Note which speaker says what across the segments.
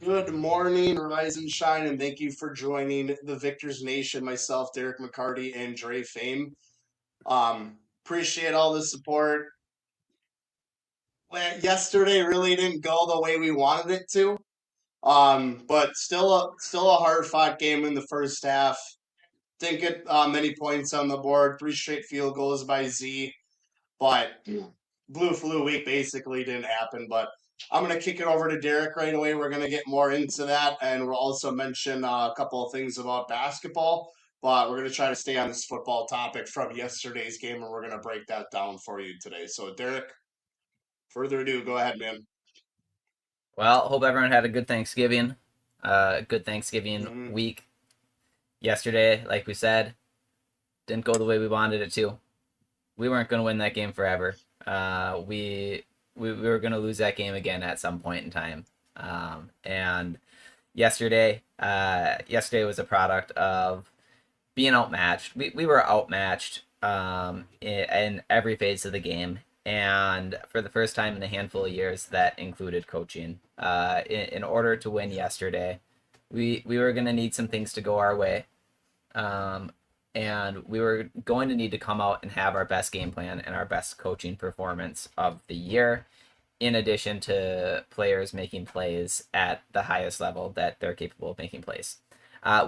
Speaker 1: Good morning, rise and shine, and thank you for joining the Victors Nation. Myself, Derek McCarty, and Dre Fame. Appreciate all the support. Yesterday really didn't go the way we wanted it to. But still a hard fought game in the first half. Didn't get many points on the board. 3 straight field goals by Z, but blue flu week basically didn't happen. But I'm going to kick it over to Derek right away. We're going to get more into that, and we'll also mention a couple of things about basketball. But we're going to try to stay on this football topic from yesterday's game, and we're going to break that down for you today. So, Derek, further ado, go ahead, man.
Speaker 2: Well, hope everyone had a good Thanksgiving. Good Thanksgiving week. Yesterday, like we said, didn't go the way we wanted it to. We weren't going to win that game forever. We were going to lose that game again at some point in time. And yesterday was a product of being outmatched. We were outmatched in every phase of the game. And for the first time in a handful of years, that included coaching. In order to win yesterday, we were going to need some things to go our way. And we were going to need to come out and have our best game plan and our best coaching performance of the year, in addition to players making plays at the highest level that they're capable of making plays.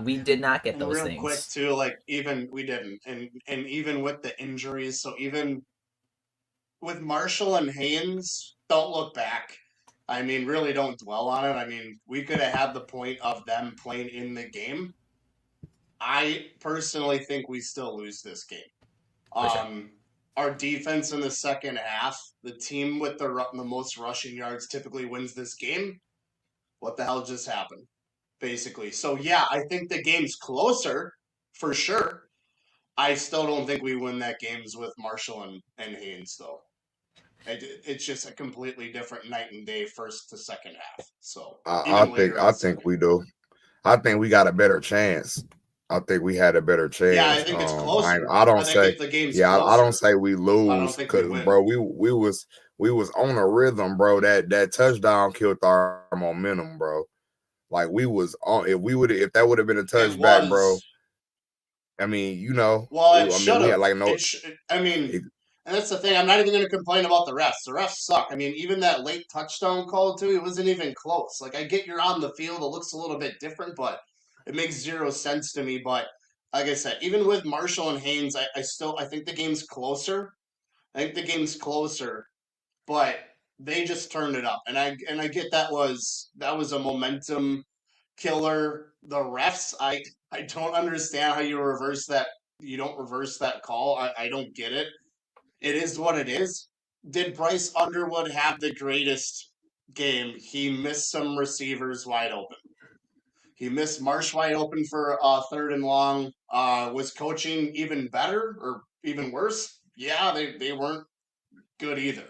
Speaker 2: We did not get those
Speaker 1: Real
Speaker 2: things.
Speaker 1: quick too, like even we didn't, and even with the injuries, so even with Marshall and Haynes, don't look back. I mean, really don't dwell on it. I mean, we could have had the point of them playing in the game. I personally think we still lose this game.
Speaker 2: Sure.
Speaker 1: Our defense in the second half, the team with the most rushing yards typically wins this game. What the hell just happened? Basically. So, yeah, I think the game's closer for sure. I still don't think we win that games with Marshall and Haynes, though. It's just a completely different night and day first to second half. So
Speaker 3: I
Speaker 1: even
Speaker 3: think
Speaker 1: later in
Speaker 3: I
Speaker 1: the
Speaker 3: think
Speaker 1: second.
Speaker 3: we do. I think we got a better chance. I think we had a better
Speaker 1: Yeah, I
Speaker 3: chance.
Speaker 1: think it's
Speaker 3: I
Speaker 1: closer.
Speaker 3: I
Speaker 1: I
Speaker 3: don't
Speaker 1: think
Speaker 3: say
Speaker 1: if the game's
Speaker 3: I don't
Speaker 1: closer,
Speaker 3: say we
Speaker 1: I don't
Speaker 3: lose
Speaker 1: think we
Speaker 3: because
Speaker 1: win.
Speaker 3: bro, we was on a rhythm, bro. That touchdown killed our momentum, bro. Like we was on if that would have been a
Speaker 1: It
Speaker 3: touchback, bro.
Speaker 1: was.
Speaker 3: I mean,
Speaker 1: Well, it
Speaker 3: I mean,
Speaker 1: should
Speaker 3: we had
Speaker 1: have.
Speaker 3: like no.
Speaker 1: I mean,
Speaker 3: It,
Speaker 1: and that's the thing. I'm not even going to complain about the refs. The refs suck. I mean, even that late touchdown call too. It wasn't even close. Like I get you're on the field. It looks a little bit different, but it makes zero sense to me. But like I said, even with Marshall and Haynes, I think the game's closer. I think the game's closer, but they just turned it up, and I get that was a momentum killer. The refs, I don't understand how you reverse that. You don't reverse that call. I don't get it. It is what it is. Did Bryce Underwood have the greatest game? He missed some receivers wide open. He missed Marsh wide open for third and long. Was coaching even better or even worse? Yeah, they weren't good either.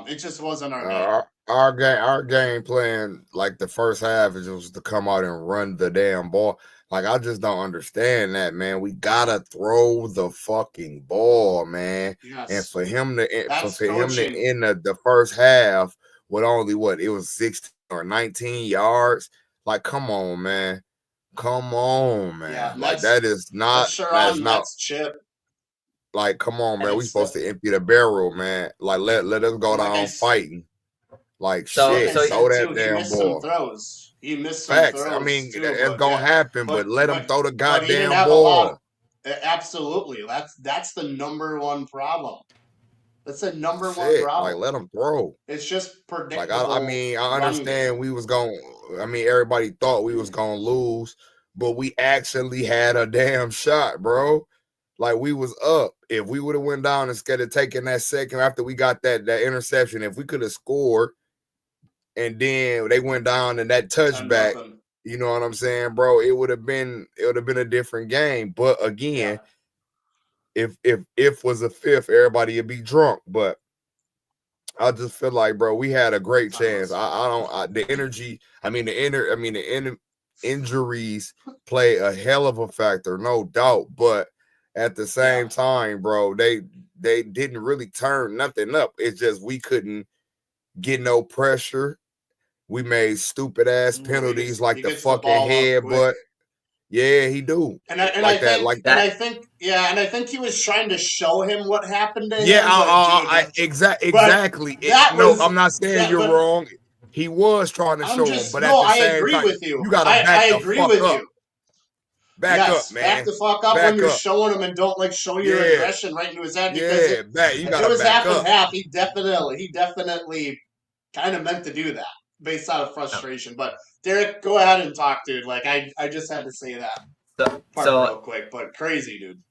Speaker 1: It just wasn't our day.
Speaker 3: our game plan like the first half is just to come out and run the damn ball. Like I just don't understand that, man. We gotta throw the fucking ball, man. And
Speaker 1: Yes,
Speaker 3: for him to
Speaker 1: that's
Speaker 3: for him to
Speaker 1: coaching.
Speaker 3: end the first half with only what it was 16 or 19 yards. Like, come on, man. Come on,
Speaker 1: Yeah,
Speaker 3: man.
Speaker 1: and
Speaker 3: Like
Speaker 1: that's
Speaker 3: that's
Speaker 1: Sherrone,
Speaker 3: not
Speaker 1: that's Chip,
Speaker 3: like come on,
Speaker 1: and
Speaker 3: man. We
Speaker 1: it's the
Speaker 3: supposed to empty the barrel, man. Like let us go
Speaker 1: and
Speaker 3: down fighting. Like
Speaker 1: and
Speaker 2: So
Speaker 1: like I
Speaker 3: shit,
Speaker 2: so
Speaker 3: throw
Speaker 1: said
Speaker 3: that
Speaker 1: too, he
Speaker 3: damn
Speaker 1: missed some
Speaker 3: ball.
Speaker 1: throws. He missed some
Speaker 3: Facts. I
Speaker 1: throws
Speaker 3: mean,
Speaker 1: too,
Speaker 3: it's
Speaker 1: but
Speaker 3: gonna
Speaker 1: yeah,
Speaker 3: happen,
Speaker 1: but
Speaker 3: but let them throw the
Speaker 1: he didn't
Speaker 3: goddamn
Speaker 1: have a lot.
Speaker 3: ball.
Speaker 1: Absolutely, that's the number one problem. That's the number one
Speaker 3: Shit, like
Speaker 1: problem.
Speaker 3: let them throw.
Speaker 1: It's just
Speaker 3: Like I
Speaker 1: predictable
Speaker 3: mean, I
Speaker 1: run game.
Speaker 3: understand we was going. I mean, everybody thought we was gonna lose, but we actually had a damn shot, bro. Like we was up. If we would have went down instead of taking that second after we got that interception, if we could have scored, and then they went down and that
Speaker 1: 10
Speaker 3: touchback,
Speaker 1: nothing.
Speaker 3: you know what I'm saying, bro? It would have been a different game. But
Speaker 1: Yeah,
Speaker 3: again, if was a fifth, everybody would be drunk. But I just feel like, bro, we had a great
Speaker 1: time
Speaker 3: chance.
Speaker 1: us.
Speaker 3: The energy. I mean, injuries play a hell of a factor, no doubt. But at the
Speaker 1: Yeah,
Speaker 3: same time, bro, they didn't really turn nothing up. It's just we couldn't get no pressure. We made stupid ass penalties like
Speaker 1: he
Speaker 3: the
Speaker 1: gets
Speaker 3: fucking
Speaker 1: ball up quick.
Speaker 3: headbutt. Yeah, he do.
Speaker 1: And I think he was trying to show him what happened to him. But
Speaker 3: exactly. I'm not saying you're wrong. He was trying to show him, but at the same time, you gotta back the fuck up. Back up, man.
Speaker 1: Back the fuck up when you're showing him, and don't like show your aggression right into his head. Because
Speaker 3: you gotta
Speaker 1: it was
Speaker 3: back
Speaker 1: half
Speaker 3: up.
Speaker 1: and half. He definitely kind of meant to do that based out of frustration. But Derek, go ahead and talk, dude. Like I just had to say that part real quick, but crazy, dude.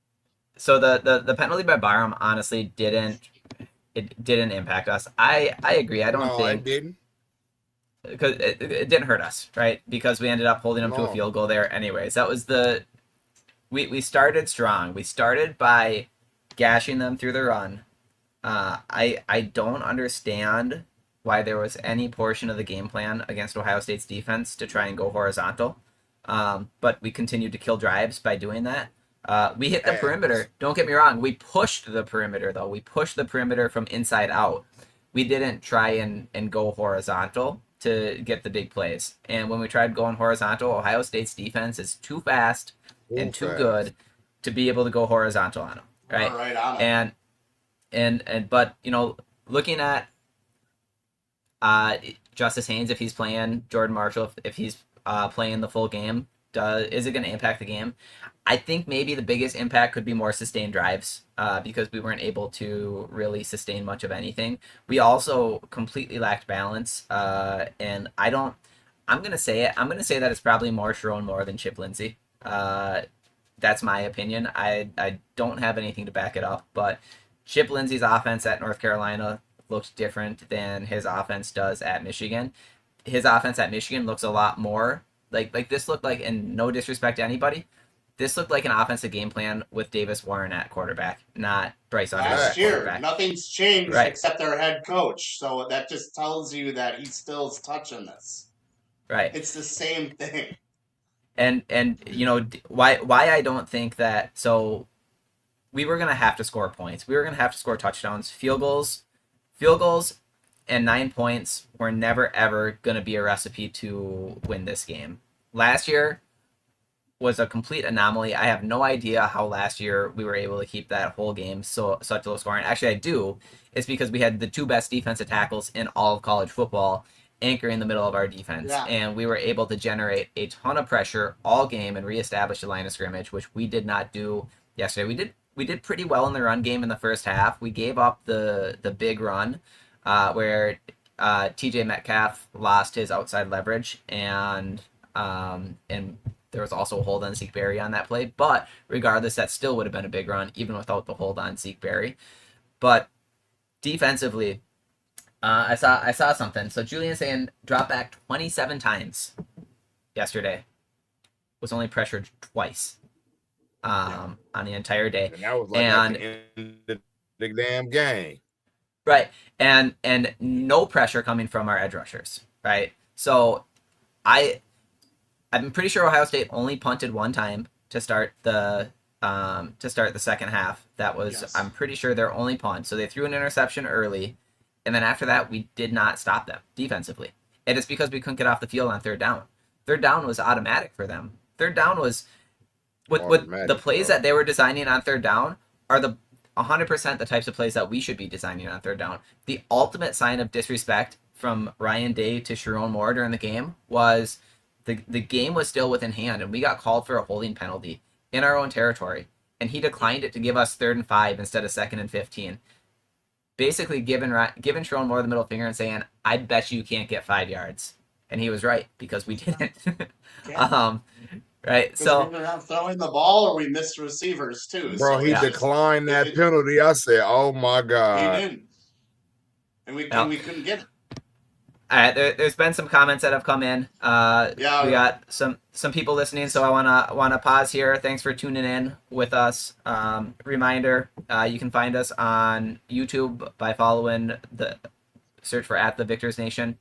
Speaker 2: So the penalty by Byram honestly didn't impact us. I agree. I don't think
Speaker 3: it didn't.
Speaker 2: Because it didn't hurt us, right? Because we ended up holding them to a field goal there anyways. That was we started strong. We started by gashing them through the run. I don't understand why there was any portion of the game plan against Ohio State's defense to try and go horizontal. But we continued to kill drives by doing that. We hit the perimeter. Don't get me wrong. We pushed the perimeter, though. We pushed the perimeter from inside out. We didn't try and go horizontal to get the big plays. And when we tried going horizontal, Ohio State's defense is too fast and too good to be able to go horizontal on them, right?
Speaker 1: Right on them.
Speaker 2: And but looking at Justice Haynes, if he's playing, Jordan Marshall, if he's playing the full game, is it going to impact the game? I think maybe the biggest impact could be more sustained drives because we weren't able to really sustain much of anything. We also completely lacked balance, and I'm going to say it. I'm going to say that it's probably more Sherrone Moore than Chip Lindsey. That's my opinion. I don't have anything to back it up, but Chip Lindsey's offense at North Carolina looked different than his offense does at Michigan. His offense at Michigan looks a lot more like this looked like, and no disrespect to anybody, this looked like an offensive game plan with Davis Warren at quarterback, not Bryce Underwood at quarterback.
Speaker 1: Nothing's changed except their head coach. So that just tells you that he still is touching this.
Speaker 2: Right.
Speaker 1: It's the same thing.
Speaker 2: And why I don't think that, so we were going to have to score points. We were going to have to score touchdowns. Field goals and 9 points were never, ever going to be a recipe to win this game. Last year was a complete anomaly. I have no idea how last year we were able to keep that whole game such low scoring. Actually, I do. It's because we had the two best defensive tackles in all of college football anchoring the middle of our defense. Yeah. And we were able to generate a ton of pressure all game and reestablish the line of scrimmage, which we did not do yesterday. We did pretty well in the run game in the first half. We gave up the big run where TJ Metcalf lost his outside leverage, and there was also a hold on Zeke Berry on that play. But regardless, that still would have been a big run, even without the hold on Zeke Berry. But defensively, I saw something. So Julian saying dropped back 27 times yesterday. Was only pressured twice on the entire day.
Speaker 3: And that was like at the end of the damn game.
Speaker 2: Right. And no pressure coming from our edge rushers. Right. So I'm pretty sure Ohio State only punted one time to start the second half. That was I'm pretty sure their only punt. So they threw an interception early, and then after that we did not stop them defensively. And it's because we couldn't get off the field on third down. Third down was automatic for them. Third down was with the plays that they were designing on third down are the 100% the types of plays that we should be designing on third down. The ultimate sign of disrespect from Ryan Day to Sherrone Moore during the game was the game was still within hand, and we got called for a holding penalty in our own territory, and he declined it to give us 3rd and 5 instead of 2nd and 15. Basically giving Sherrone Moore the middle finger and saying, I bet you can't get 5 yards. And he was right, because we didn't. Right, so
Speaker 1: we were not throwing the ball, or we missed receivers too.
Speaker 3: Bro, he declined that penalty. I said, "Oh my god!"
Speaker 1: He didn't, and we couldn't get it.
Speaker 2: All right, there's been some comments that have come in. We got some people listening, so I wanna pause here. Thanks for tuning in with us. Reminder: you can find us on YouTube by following the search for @the_Victors Nation.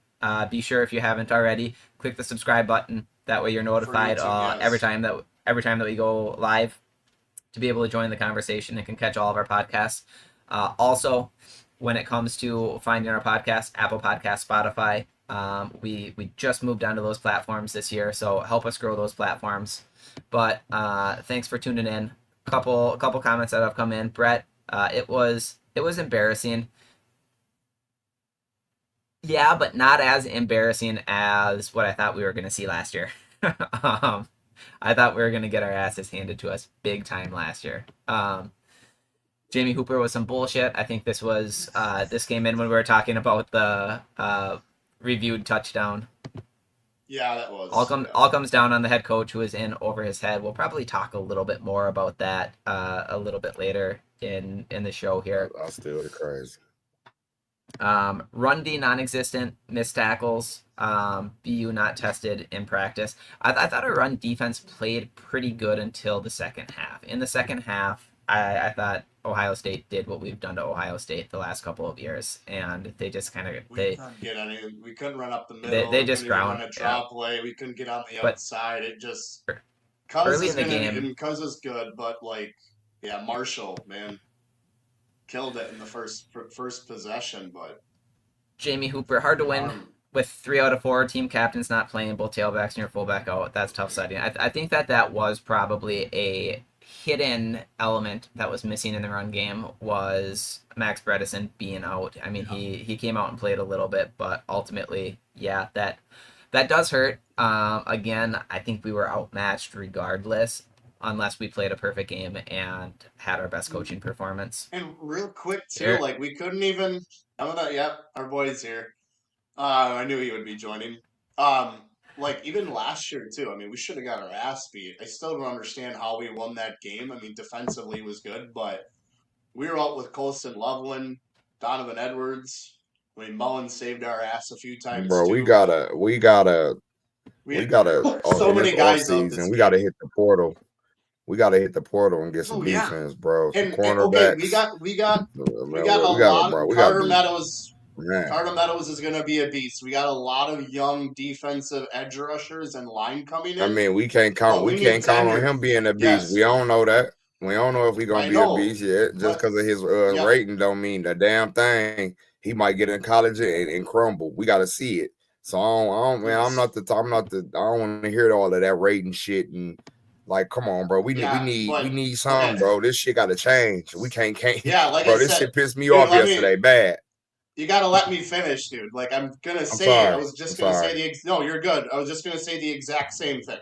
Speaker 2: Be sure, if you haven't already, click the subscribe button. That way you're notified every time that we go live, to be able to join the conversation and can catch all of our podcasts. Also, when it comes to finding our podcast, Apple Podcasts, Spotify, We just moved onto those platforms this year, so help us grow those platforms. But thanks for tuning in. Couple comments that have come in. Brett, it was embarrassing. Yeah, but not as embarrassing as what I thought we were going to see last year. I thought we were going to get our asses handed to us big time last year. Jamie Hooper was some bullshit. I think this came in when we were talking about the reviewed touchdown.
Speaker 1: Yeah, that was.
Speaker 2: All comes down on the head coach who is in over his head. We'll probably talk a little bit more about that a little bit later in the show here.
Speaker 3: I'll still be crazy.
Speaker 2: Run D non-existent, missed tackles, BU not tested in practice. I thought our run defense played pretty good until the second half. In the second half, I thought Ohio State did what we've done to Ohio State the last couple of years, and they just kind of
Speaker 1: we couldn't run up the middle.
Speaker 2: They just ground.
Speaker 1: Run a draw play. We couldn't get on the outside. It just
Speaker 2: early in the game.
Speaker 1: Cuz is good, but Marshall, man, killed it in the first possession. But
Speaker 2: Jamie Hooper, hard to win with 3 out of 4 team captains not playing, both tailbacks and your fullback out. That's tough setting. I think that was probably a hidden element that was missing in the run game was Max Bredesen being out. I mean, he came out and played a little bit, but ultimately, yeah, that does hurt. Again, I think we were outmatched regardless, unless we played a perfect game and had our best coaching performance.
Speaker 1: And real quick too, we couldn't even. Our boy's here. I knew he would be joining. Even last year too. I mean, we should have got our ass beat. I still don't understand how we won that game. I mean, defensively was good, but we were out with Colston Loveland, Donovan Edwards. I mean, Mullen saved our ass a few times.
Speaker 3: Bro,
Speaker 1: too.
Speaker 3: we gotta
Speaker 1: so many guys
Speaker 3: up this we gotta hit the portal. We gotta hit the portal and get some defense, bro. Some cornerbacks.
Speaker 1: We got a lot. Carter Meadows. Man. Carter Meadows is going to be a beast. We got a lot of young defensive edge rushers and line coming in.
Speaker 3: I mean, we can't count on him being a beast. Yes. We don't know that. We don't know if he's going to be a beast yet. Just because of his rating don't mean the damn thing. He might get in college and crumble. We got to see it. So I don't want to hear all of that rating shit and come on, bro. We need something, bro. This shit got to change. We can't.
Speaker 1: Yeah,
Speaker 3: bro, this shit pissed me off yesterday. Bad.
Speaker 1: You got to let me finish, dude. I'm going to say, I was just going to say no, you're good. I was just going to say the exact same thing.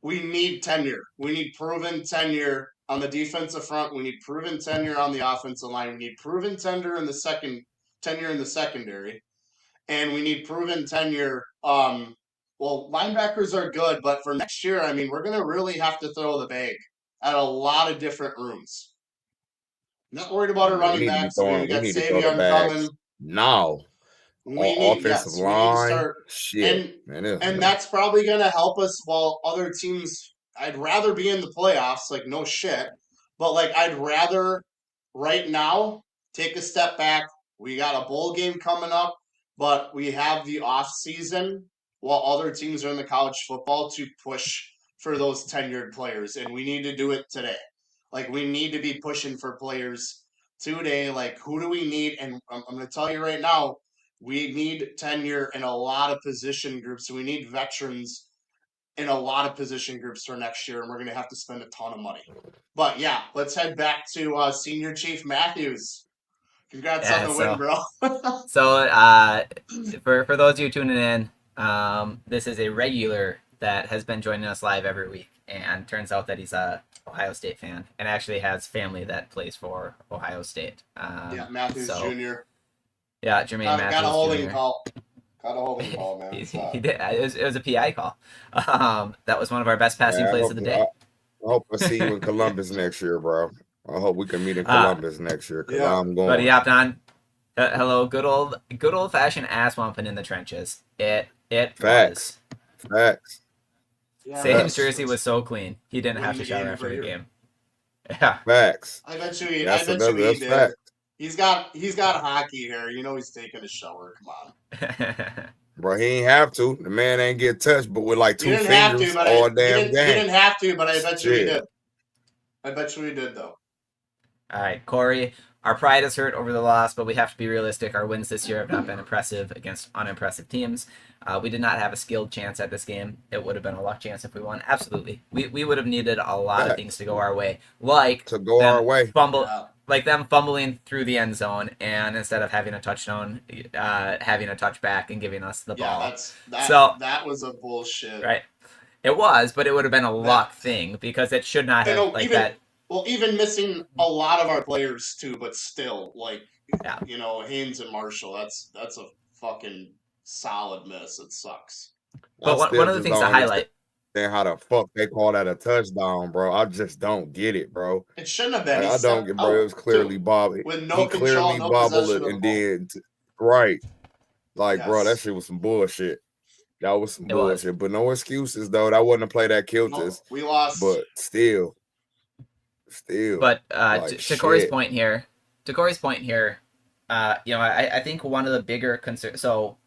Speaker 1: We need tenure. We need proven tenure on the defensive front. We need proven tenure on the offensive line. We need proven tenure in the secondary. And we need proven tenure. Linebackers are good, but for next year, I mean, we're going to really have to throw the bag at a lot of different rooms. Not worried about our running backs. We got Savion coming.
Speaker 3: No. Offensive line. Shit.
Speaker 1: And that's probably going to help us while other teams, I'd rather be in the playoffs, no shit. But, I'd rather right now take a step back. We got a bowl game coming up, but we have the offseason while other teams are in the college football to push for those tenured players. And we need to do it today. We need to be pushing for players today. Who do we need? And I'm going to tell you right now, we need tenure in a lot of position groups. We need veterans in a lot of position groups for next year, and we're going to have to spend a ton of money. But, yeah, let's head back to Senior Chief Matthews. Congrats on the win, bro.
Speaker 2: So, for those of you tuning in, this is a regular that has been joining us live every week, and turns out that he's a Ohio State fan and actually has family that plays for Ohio State.
Speaker 1: Matthews Jr.
Speaker 2: Yeah, Jermaine Matthews
Speaker 1: Got a holding call. Man.
Speaker 2: He did. It was a PI call. That was one of our best passing plays of the day.
Speaker 3: I hope I see you in Columbus next year, bro. I hope we can meet in Columbus next year because I'm going.
Speaker 2: But he hopped on. Hello, good old fashioned ass wumping in the trenches. It
Speaker 3: Facts.
Speaker 2: was.
Speaker 3: Facts.
Speaker 2: Yeah, Sam's jersey was so clean. He didn't have to shower after the game. Yeah.
Speaker 3: Facts.
Speaker 1: I bet you he did. He's got hockey hair. You know he's taking a shower. Come on.
Speaker 3: Bro, he ain't have to. The man ain't get touched, but with 2 fingers all damn game.
Speaker 1: He didn't have to, but I bet you he did. I bet you he did, though.
Speaker 2: All right, Corey, Our pride is hurt over the loss, but we have to be realistic. Our wins this year have not been impressive against unimpressive teams. We did not have a skilled chance at this game. It would have been a luck chance if we won. Absolutely. We would have needed a lot of things to go our way. Like
Speaker 3: to go our way.
Speaker 2: Like them fumbling through the end zone, and instead of having a touchdown, having a touchback and giving us the ball.
Speaker 1: That was a bullshit.
Speaker 2: Right. It was, but it would have been a luck thing because it should not have that.
Speaker 1: Well, even missing a lot of our players too, but still, Haynes and Marshall, that's a fucking solid miss. It sucks.
Speaker 2: But one of the things to highlight.
Speaker 3: And how the fuck they call that a touchdown, bro? I just don't get it, bro.
Speaker 1: It shouldn't have been.
Speaker 3: I don't get, bro. It was clearly bobbing.
Speaker 1: With no control, no
Speaker 3: bobbled it, and then right, bro, that shit was some bullshit. That was some bullshit, but no excuses though. That wasn't a play that killed us.
Speaker 1: We lost,
Speaker 3: but still.
Speaker 2: But to Corey's point here, I think one of the bigger concerns. So,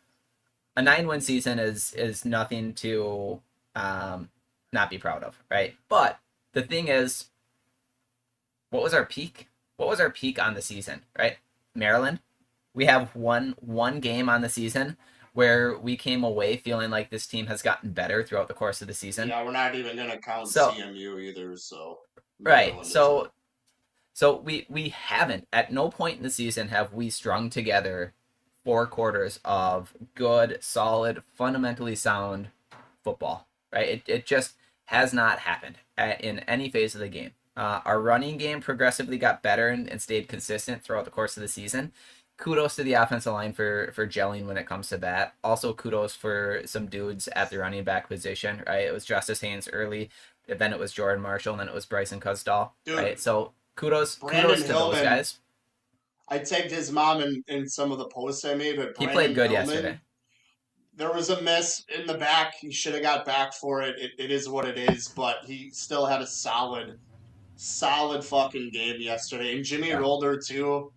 Speaker 2: a 9-win season is nothing to not be proud of, right? But the thing is, what was our peak? What was our peak on the season, right? Maryland. We have one game on the season where we came away feeling like this team has gotten better throughout the course of the season.
Speaker 1: Yeah, we're not even going to count CMU either, so.
Speaker 2: Right, so we haven't, at no point in the season have we strung together 4 quarters of good, solid, fundamentally sound football, right? It just has not happened in any phase of the game. Our running game progressively got better and stayed consistent throughout the course of the season. Kudos to the offensive line for gelling when it comes to that. Also, kudos for some dudes at the running back position, right? It was Justice Haynes early, then it was Jordan Marshall, and then it was Bryce Underwood, right? So kudos to those guys.
Speaker 1: I tagged his mom in some of the posts I made, but
Speaker 2: he played good yesterday.
Speaker 1: There was a miss in the back. He should have got back for it. It is what it is, but he still had a solid fucking game yesterday. And Jimmy Rolder, too.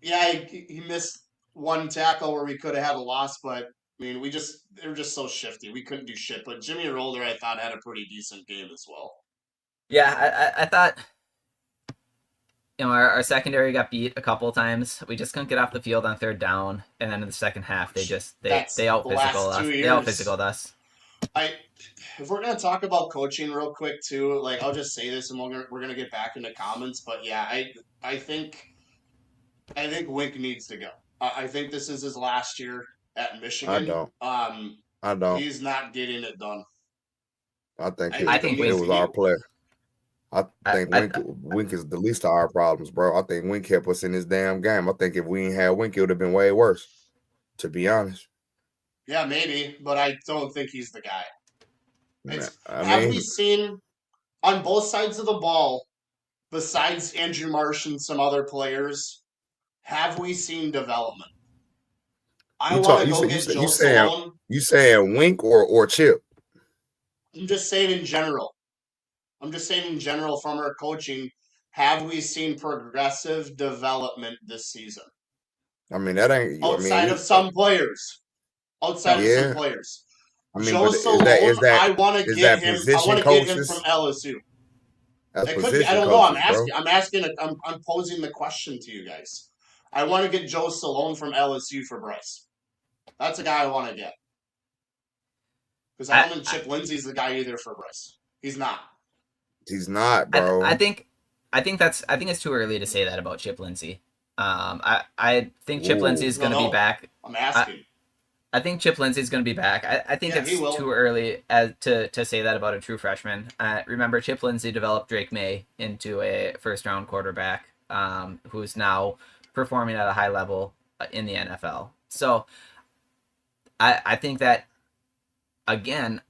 Speaker 1: Yeah, he missed one tackle where we could have had a loss, but I mean, they were just so shifty. We couldn't do shit. But Jimmy Rolder, I thought, had a pretty decent game as well.
Speaker 2: Yeah, I thought, our secondary got beat a couple of times. We just couldn't get off the field on 3rd down, and then in the second half, they out physicaled us. They out physicaled us.
Speaker 1: If we're gonna talk about coaching real quick too, I'll just say this, and we're gonna get back into comments. But yeah, I think Wink needs to go. I think this is his last year at Michigan.
Speaker 3: I don't.
Speaker 1: He's not getting it done.
Speaker 3: I think it was our player. I think Wink is the least of our problems, bro. I think Wink kept us in this damn game. I think if we ain't had Wink, it would have been way worse, to be honest.
Speaker 1: Yeah, maybe, but I don't think he's the guy. Have we seen on both sides of the ball, besides Andrew Marsh and some other players, have we seen development? I want to go get Joe Salone.
Speaker 3: You saying Wink or Chip?
Speaker 1: I'm just saying in general. From our coaching, have we seen progressive development this season?
Speaker 3: I mean, that ain't
Speaker 1: outside of some players. I mean, Joe Salone, I want to get him. I want to get him from LSU. I don't know. I'm asking. I'm posing the question to you guys. I want to get Joe Salone from LSU for Bryce. That's a guy I want to get. Because I don't think Chip Lindsey's the guy either for Bryce. He's not.
Speaker 3: He's not, bro.
Speaker 2: I think it's too early to say that about Chip Lindsey. I think Chip Lindsey is going to be back.
Speaker 1: I'm asking.
Speaker 2: I think Chip Lindsey's going to be back. I think it's too early to say that about a true freshman. Remember, Chip Lindsey developed Drake May into a first-round quarterback who's now performing at a high level in the NFL. So I think that, again,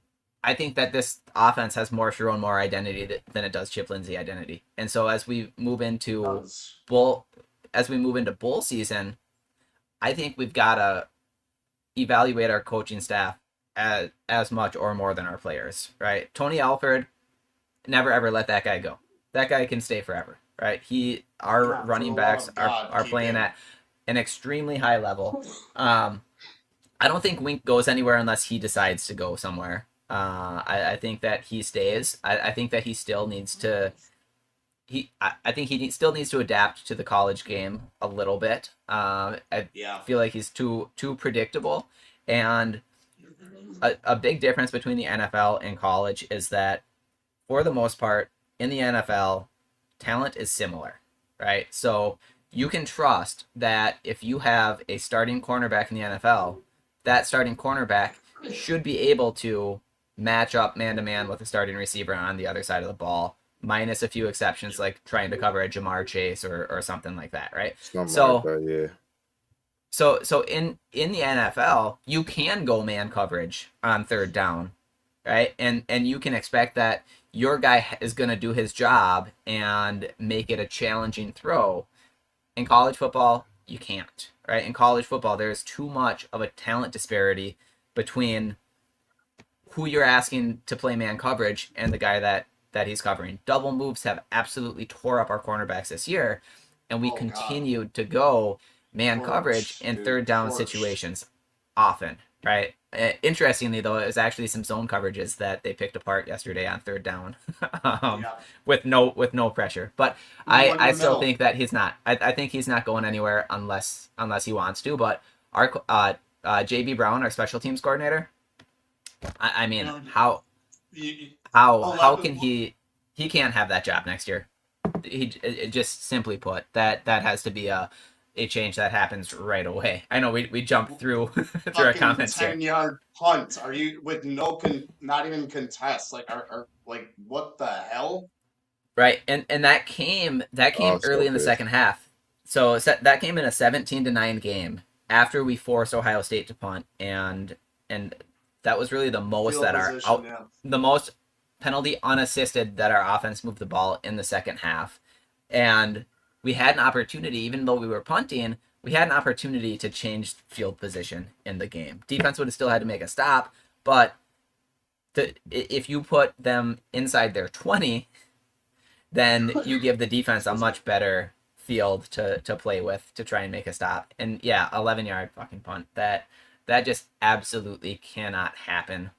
Speaker 2: this offense has more Sherrone Moore identity than it does Chip Lindsey identity. And so as we move into bowl season, I think we've got to evaluate our coaching staff as much or more than our players, right? Tony Alford, never ever let that guy go. That guy can stay forever, right? Our running backs are playing at an extremely high level. I don't think Wink goes anywhere unless he decides to go somewhere. I think that he stays. I think that he still needs to I think he still needs to adapt to the college game a little bit. I feel like he's too predictable, and a big difference between the NFL and college is that, for the most part, in the NFL, talent is similar, right? So you can trust that if you have a starting cornerback in the NFL, that starting cornerback should be able to match up man-to-man with a starting receiver on the other side of the ball, minus a few exceptions like trying to cover a Jamar Chase or something like that, right?
Speaker 3: Something like that, yeah.
Speaker 2: So in the NFL, you can go man coverage on third down, right? And you can expect that your guy is going to do his job and make it a challenging throw. In college football, you can't, right? In college football, there's too much of a talent disparity between who you're asking to play man coverage and the guy that he's covering. Double moves have absolutely tore up our cornerbacks this year, and we continued to go man coverage in third down situations often, right? Interestingly, though, it was actually some zone coverages that they picked apart yesterday on third down with no pressure. But I still think that he's not. I think he's not going anywhere unless he wants to. But our JB Brown, our special teams coordinator, I mean, how can he can't have that job next year? It just simply put, that has to be a change that happens right away. I know we jumped through our comments here.
Speaker 1: 10-yard punt. Are you with not even contest? Like, are like, what the hell?
Speaker 2: Right, and that came early in the second half. So that came in a 17-9 game after we forced Ohio State to punt, and that was really the most the most penalty unassisted that our offense moved the ball in the second half, and we had an opportunity, even though we were punting, we had an opportunity to change field position in the game. Defense would have still had to make a stop, but if you put them inside their 20, then you give the defense a much better field to play with to try and make a stop. And yeah, 11-yard fucking punt. That just absolutely cannot happen.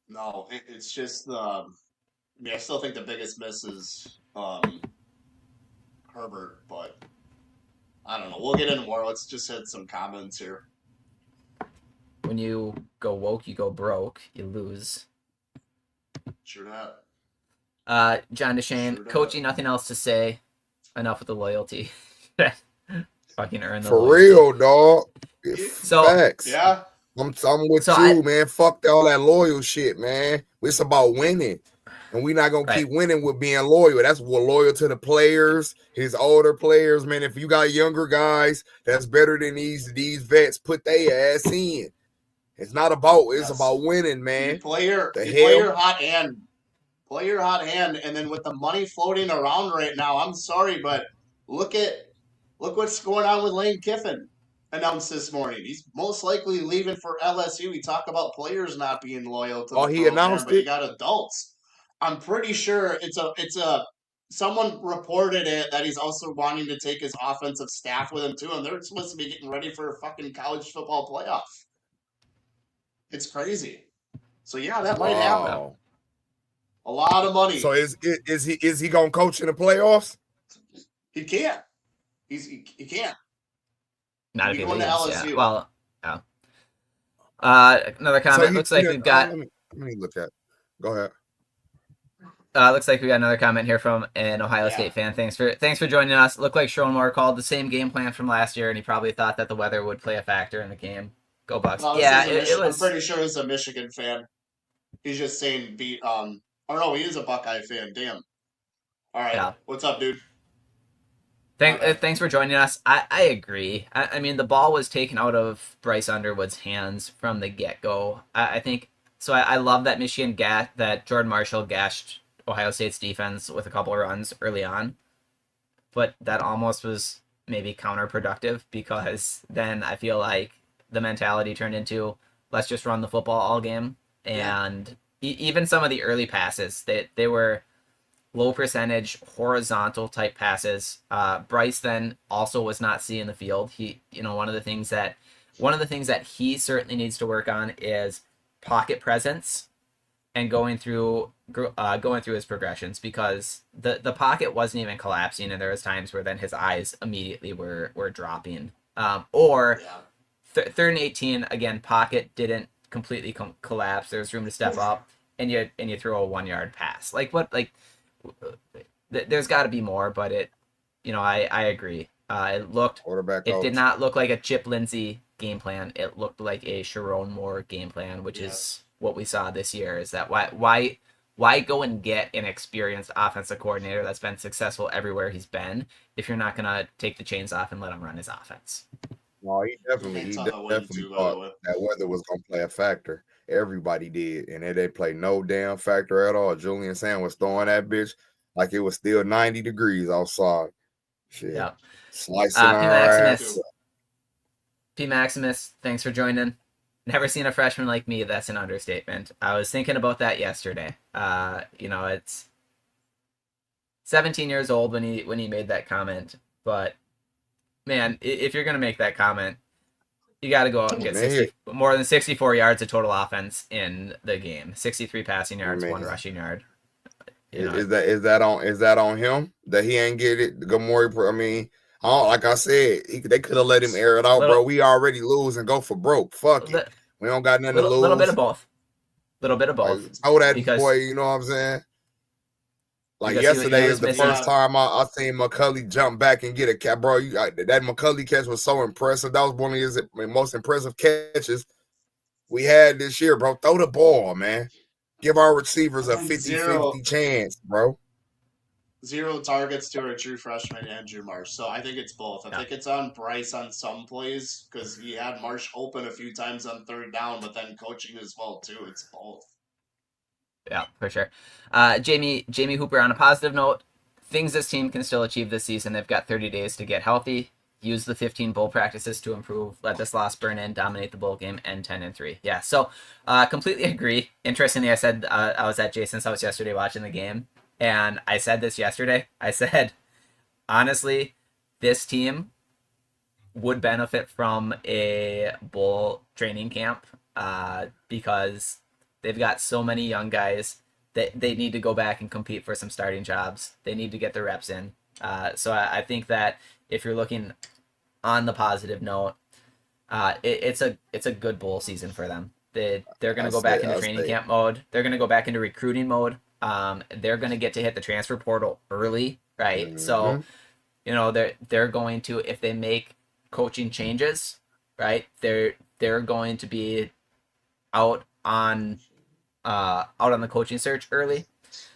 Speaker 1: No, it's just I still think the biggest miss is Herbert, but I don't know. We'll get into more. Let's just hit some comments here.
Speaker 2: When you go woke, you go broke. You lose.
Speaker 1: Sure that.
Speaker 2: John DeShane, coachy, nothing else to say. Enough with the loyalty. Fucking earn the
Speaker 3: For
Speaker 2: loyalty.
Speaker 3: real, dog.
Speaker 2: So
Speaker 3: facts.
Speaker 1: Yeah.
Speaker 3: I'm with you, man. Fuck all that loyal shit, man. It's about winning. And we're not going to keep winning with being loyal. That's we're loyal to the players, his older players, man. If you got younger guys that's better than these vets, put their ass in. It's not about, it's about winning, man.
Speaker 1: Play your hot hand. Play your hot hand, and then with the money floating around right now, I'm sorry, but look what's going on with Lane Kiffin announced this morning. He's most likely leaving for LSU. We talk about players not being loyal to the program,
Speaker 3: announced
Speaker 1: but you got adults. I'm pretty sure someone reported it that he's also wanting to take his offensive staff with him too, and they're supposed to be getting ready for a fucking college football playoff. It's crazy. So yeah, that might happen. A lot of money.
Speaker 3: So is he gonna coach in the playoffs?
Speaker 1: He can't. He can't.
Speaker 2: Not if he leaves.
Speaker 1: LSU.
Speaker 2: Yeah. Well, another comment. Looks like we've got.
Speaker 3: Let me look at. Go ahead.
Speaker 2: Looks like we got another comment here from an Ohio State fan. Thanks for joining us. Looked like Sherrone Moore called the same game plan from last year, and he probably thought that the weather would play a factor in the game. Go Bucks!
Speaker 1: No,
Speaker 2: yeah, it was.
Speaker 1: I'm pretty sure he's a Michigan fan. He's just saying or no, he is a Buckeye fan. Damn. All right. Yeah. What's up, dude?
Speaker 2: Thanks for joining us. I agree. I mean, the ball was taken out of Bryce Underwood's hands from the get-go. I think so. I love that that Jordan Marshall gashed Ohio State's defense with a couple of runs early on, but that almost was maybe counterproductive, because then I feel like the mentality turned into, let's just run the football all game. And even some of the early passes, they were low percentage horizontal type passes. Bryce then also was not seeing the field. One of the things that he certainly needs to work on is pocket presence. and going through his progressions, because the pocket wasn't even collapsing, and there was times where then his eyes immediately were dropping. Or third and 18, again, pocket didn't completely collapse. There's room to step up, and you throw a 1 yard pass. Like what? Like there's got to be more, but I agree. It did not look like a Chip Lindsey game plan. It looked like a Sherrone Moore game plan, which is what we saw this year. Is that why go and get an experienced offensive coordinator that's been successful everywhere he's been if you're not gonna take the chains off and let him run his offense?
Speaker 3: No, he definitely thought that weather was gonna play a factor. Everybody did, and it didn't play no damn factor at all. Julian Sand was throwing that bitch like it was still 90 degrees outside. Shit.
Speaker 2: Yeah.
Speaker 3: Slicing our ass.
Speaker 2: P. Maximus, thanks for joining. Never seen a freshman like me. That's an understatement. I was thinking about that yesterday. It's 17 years old when he made that comment. But man, if you're gonna make that comment, you got to go out and get more than 64 yards of total offense in the game. 63 passing yards, 1 rushing yard.
Speaker 3: Is that on him that he ain't get it? Gamori, I mean, like I said, they could have let him air it out, bro. We already lose and go for broke. Fuck it. We don't got nothing to lose.
Speaker 2: Little bit of both.
Speaker 3: Oh, that boy, you know what I'm saying? Like yesterday is the first time I seen McCulley jump back and get a catch, bro. That McCulley catch was so impressive. That was one of his most impressive catches we had this year, bro. Throw the ball, man. Give our receivers a 50-50 chance, bro.
Speaker 1: 0 targets to a true freshman, Andrew Marsh. So I think it's both. I think it's on Bryce on some plays because he had Marsh open a few times on 3rd down, but then coaching as well, too. It's both.
Speaker 2: Yeah, for sure. Jamie Hooper, on a positive note, things this team can still achieve this season. They've got 30 days to get healthy. Use the 15 bowl practices to improve. Let this loss burn in. Dominate the bowl game. End 10-3. Yeah, so completely agree. Interestingly, I said I was at Jason's house yesterday watching the game, and I said this yesterday. I said, honestly, this team would benefit from a bowl training camp because they've got so many young guys that they need to go back and compete for some starting jobs. They need to get the reps in. So I think that if you're looking on the positive note, it's a good bowl season for them. They're going to go back into training camp mode. They're going to go back into recruiting mode. They're going to get to hit the transfer portal early, right? Mm-hmm. So, they're going to, if they make coaching changes, right, they're going to be out on the coaching search early.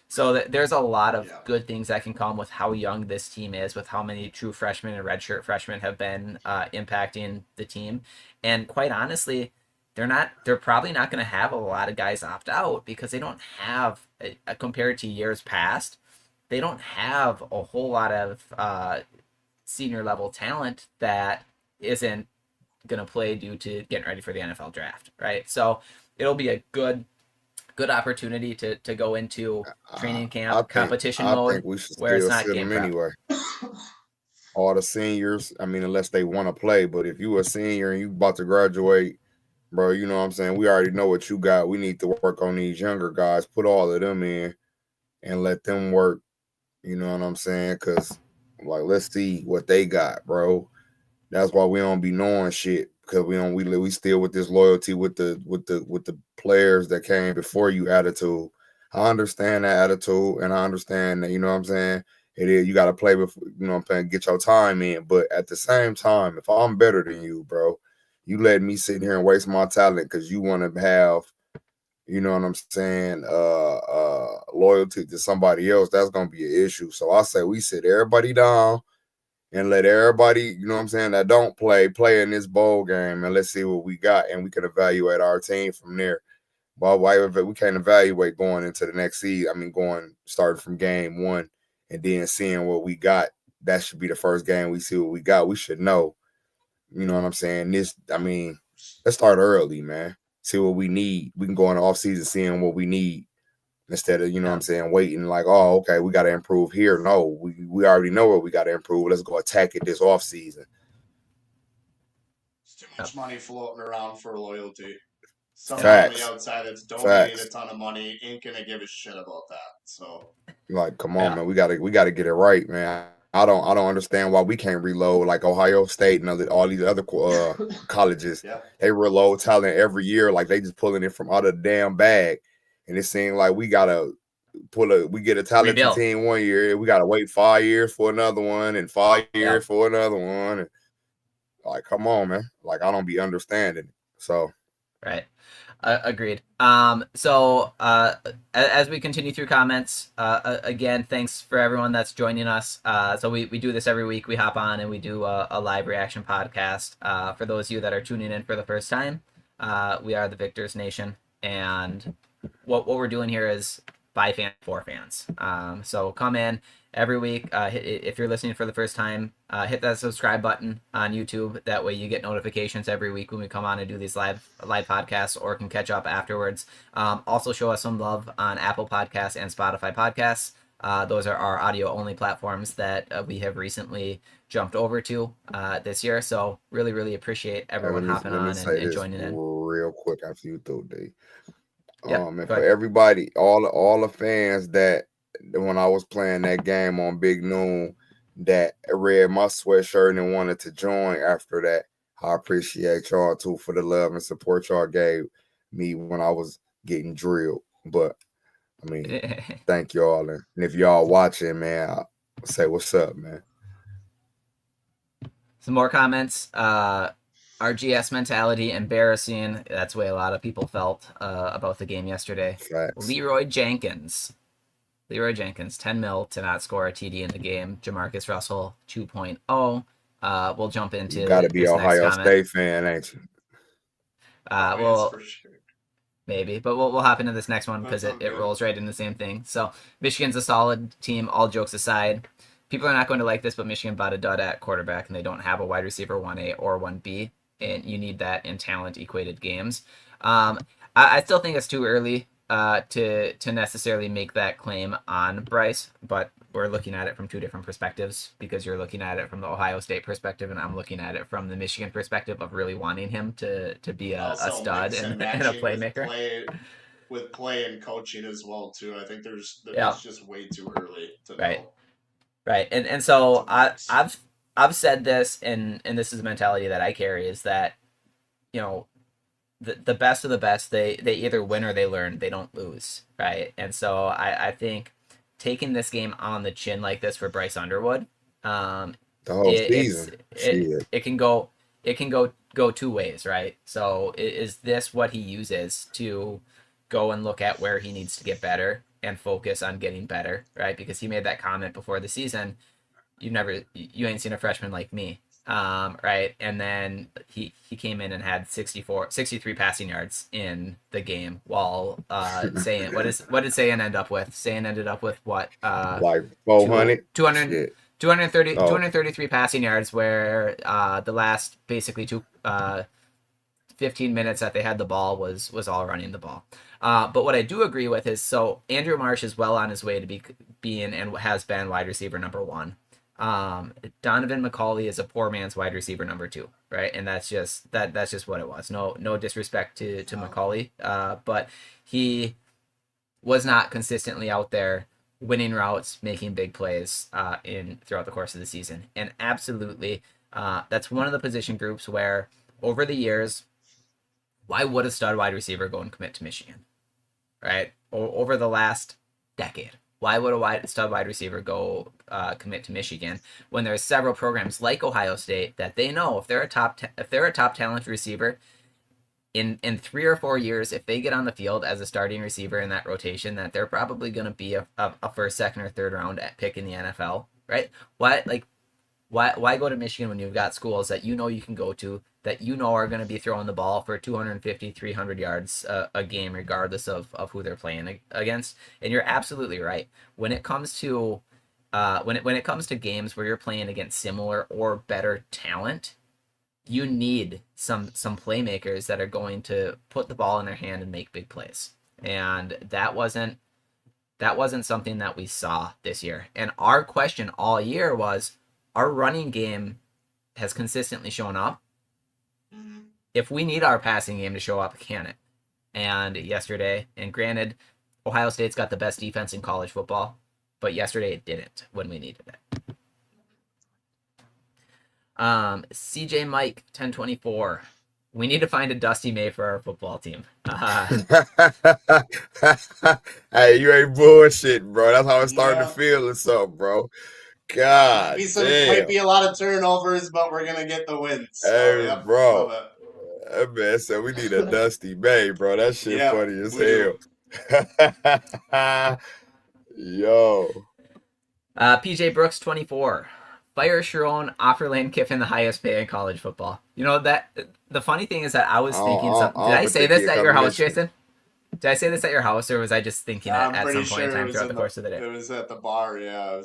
Speaker 2: So there's a lot of good things that can come with how young this team is, with how many true freshmen and redshirt freshmen have been impacting the team. And quite honestly, they're probably not going to have a lot of guys opt out because they don't have, compared to years past, they don't have a whole lot of senior level talent that isn't going to play due to getting ready for the NFL draft, right? So it'll be a good opportunity to go into training camp competition mode where it's not game prep. Anyway.
Speaker 3: All the seniors, I mean, unless they want to play, but if you a senior and you about to graduate, bro, you know what I'm saying? We already know what you got. We need to work on these younger guys, put all of them in and let them work. You know what I'm saying? Because, like, let's see what they got, bro. That's why we don't be knowing shit, because we still with this loyalty with the players that came before you attitude. I understand that attitude, and I understand that, you know what I'm saying, it is, you got to play before, you know what I'm saying, get your time in. But at the same time, if I'm better than you, bro, you let me sit here and waste my talent because you want to have, you know what I'm saying, loyalty to somebody else, that's going to be an issue. So I say we sit everybody down and let everybody, you know what I'm saying, that don't play in this bowl game, and let's see what we got, and we can evaluate our team from there. But we can't evaluate going into the next season. I mean, starting from game 1 and then seeing what we got. That should be the first game we see what we got. We should know, you know what I'm saying. Let's start early, man. See what we need. We can go in the offseason seeing what we need, instead of, you know what I'm saying, waiting like, oh, okay, we got to improve here. No, we already know what we got to improve. Let's go attack it this offseason.
Speaker 1: It's too much money floating around for loyalty. someone on the
Speaker 3: Facts.
Speaker 1: outside that's donating
Speaker 3: Facts.
Speaker 1: a ton of money ain't gonna give a shit about that. So
Speaker 3: Like, come on, man, we gotta get it right, man. I don't understand why we can't reload like Ohio State and all these other colleges.
Speaker 1: yeah.
Speaker 3: They reload talent every year, like they just pulling it from out of the damn bag. And it seems like we gotta we get a talented
Speaker 2: Rebuild.
Speaker 3: team 1 year, we gotta wait 5 years for another one, and 5 years for another one. And, like, come on, man. Like, I don't be understanding it. So
Speaker 2: right. Agreed. So as we continue through comments, again, thanks for everyone that's joining us. So we do this every week. We hop on and we do a live reaction podcast. For those of you that are tuning in for the first time, we are the Victors Nation, and what we're doing here is by fans for fans. So come in every week. If you're listening for the first time, hit that subscribe button on YouTube. That way you get notifications every week when we come on and do these live podcasts, or can catch up afterwards. Also show us some love on Apple Podcasts and Spotify Podcasts. Those are our audio only platforms that we have recently jumped over to this year. So really appreciate everyone hopping on and joining in.
Speaker 3: Real quick after you throw, Dave.
Speaker 2: And
Speaker 3: for everybody, all the fans that when I was playing that game on Big Noon that read my sweatshirt and wanted to join after that, I appreciate y'all too for the love and support y'all gave me when I was getting drilled. But I mean, thank y'all, and if y'all watching, man, I'll say what's up, man.
Speaker 2: Some more comments. RGS mentality, embarrassing. That's the way a lot of people felt about the game yesterday.
Speaker 3: Facts.
Speaker 2: Leroy Jenkins, 10 mil to not score a TD in the game. Jamarcus Russell, 2.0. We'll jump into
Speaker 3: you gotta be
Speaker 2: this
Speaker 3: Ohio
Speaker 2: next
Speaker 3: State fan, ain't you?
Speaker 2: Well,
Speaker 1: for sure.
Speaker 2: Maybe, but we'll hop into this next one because it rolls right in the same thing. So Michigan's a solid team, all jokes aside. People are not going to like this, but Michigan bought a dud at quarterback, and they don't have a wide receiver 1A or 1B, and you need that in talent-equated games. I still think it's too early to necessarily make that claim on Bryce, but we're looking at it from two different perspectives, because you're looking at it from the Ohio State perspective, and I'm looking at it from the Michigan perspective of really wanting him to be a stud and a playmaker.
Speaker 1: With play and coaching as well too. I think it's just way too early to know.
Speaker 2: Right. And so I've said this, and this is the mentality that I carry, is that, you know, the best of the best, they either win or they learn. They don't lose, right? And so I think taking this game on the chin like this for Bryce Underwood,
Speaker 3: the whole season,
Speaker 2: it can go two ways, right? So is this what he uses to go and look at where he needs to get better and focus on getting better, right? Because he made that comment before the season, you ain't seen a freshman like me, right? And then he came in and had 63 passing yards in the game, while saying what did Sayan end up with? Sayan ended up with what?
Speaker 3: Like 400?
Speaker 2: 233 passing yards, where the last basically 15 minutes that they had the ball was all running the ball. But what I do agree with is, so Andrew Marsh is well on his way to being and has been wide receiver number 1. Donovan McCauley is a poor man's wide receiver number 2, right? And that's just what it was. No disrespect to McCauley, but he was not consistently out there winning routes, making big plays throughout the course of the season. And absolutely, that's one of the position groups where over the years, why would a stud wide receiver go and commit to Michigan, right? Over the last decade, why would a stud wide receiver go commit to Michigan when there's several programs like Ohio State that they know if they're a top talent receiver in 3 or 4 years, if they get on the field as a starting receiver in that rotation, that they're probably going to be a first, second, or third round pick in the NFL, right? Why go to Michigan when you've got schools that you know you can go to, that you know are going to be throwing the ball for 250, 300 yards a game, regardless of who they're playing against? And you're absolutely right. When it comes to when it comes to games where you're playing against similar or better talent, you need some playmakers that are going to put the ball in their hand and make big plays. And that wasn't something that we saw this year. And our question all year was, our running game has consistently shown up. If we need our passing game to show up, can it? and yesterday. And granted, Ohio State's got the best defense in college football, but yesterday it didn't when we needed it. CJ Mike 1024. We need to find a Dusty May for our football team.
Speaker 3: Hey, you ain't bullshitting, bro. That's how it's starting to feel or something, bro. God
Speaker 1: Might be a lot of turnovers, but we're gonna get the wins. So,
Speaker 3: hey,
Speaker 1: yep,
Speaker 3: bro.
Speaker 1: love it.
Speaker 3: That man said we need a Dusty May, bro. That shit funny as hell. Yo.
Speaker 2: PJ Brooks 24. Fire Sherrone, offer Lane Kiffin the highest pay in college football. You know that the funny thing is that I was thinking something. Did I say this at your house, Jason? Did I say this at your house, or was I just thinking at some point in time throughout the course of the day?
Speaker 1: It was at the bar. Yeah, it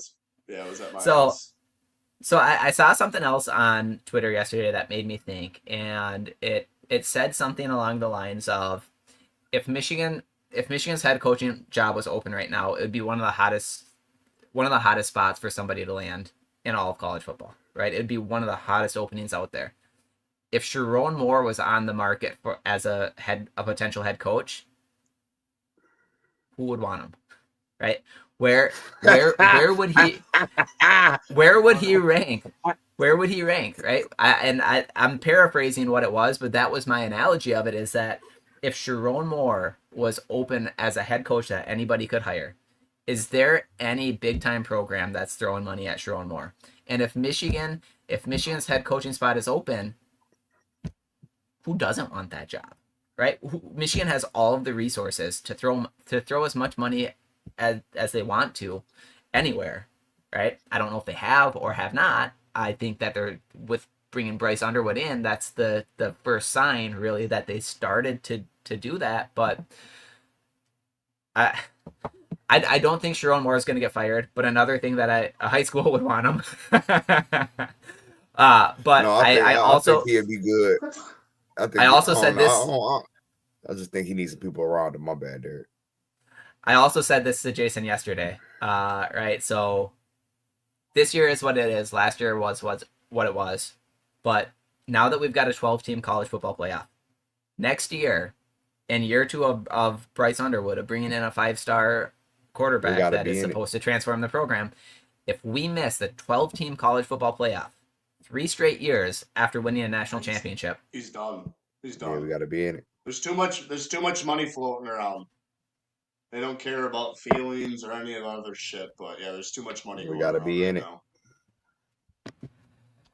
Speaker 1: was at my house.
Speaker 2: So I saw something else on Twitter yesterday that made me think, and it said something along the lines of, if Michigan's head coaching job was open right now, it would be one of the hottest spots for somebody to land in all of college football, right? It'd be one of the hottest openings out there. If Sherrone Moore was on the market as a potential head coach, who would want him, right? Where would he rank? Where would he rank, right? I'm paraphrasing what it was, but that was my analogy of it, is that if Sherrone Moore was open as a head coach that anybody could hire, is there any big time program that's throwing money at Sherrone Moore? And if Michigan's head coaching spot is open, who doesn't want that job, right? Michigan has all of the resources to throw as much money as they want to anywhere, right? I don't know if they have or have not. I think that they're, with bringing Bryce Underwood in, that's the first sign really that they started to do that. But I don't think Sherrone Moore is going to get fired, but another thing that a high school would want him. But no, I also
Speaker 3: think he'd be good.
Speaker 2: I also said this.
Speaker 3: I just think he needs some people around him. My bad, Derek.
Speaker 2: I also said this to Jason yesterday. Right, so this year is what it is. Last year was what it was. But now that we've got a 12-team college football playoff, next year, in year 2 of Bryce Underwood, of bringing in a 5-star quarterback that is supposed to transform the program, if we miss the 12-team college football playoff 3 straight years after winning a national championship,
Speaker 1: he's done.
Speaker 3: Yeah, we got to be in it.
Speaker 1: There's too much money floating around. They don't care about feelings or any of the other shit, but yeah, there's too much money.
Speaker 3: We got to be in it.
Speaker 1: Now.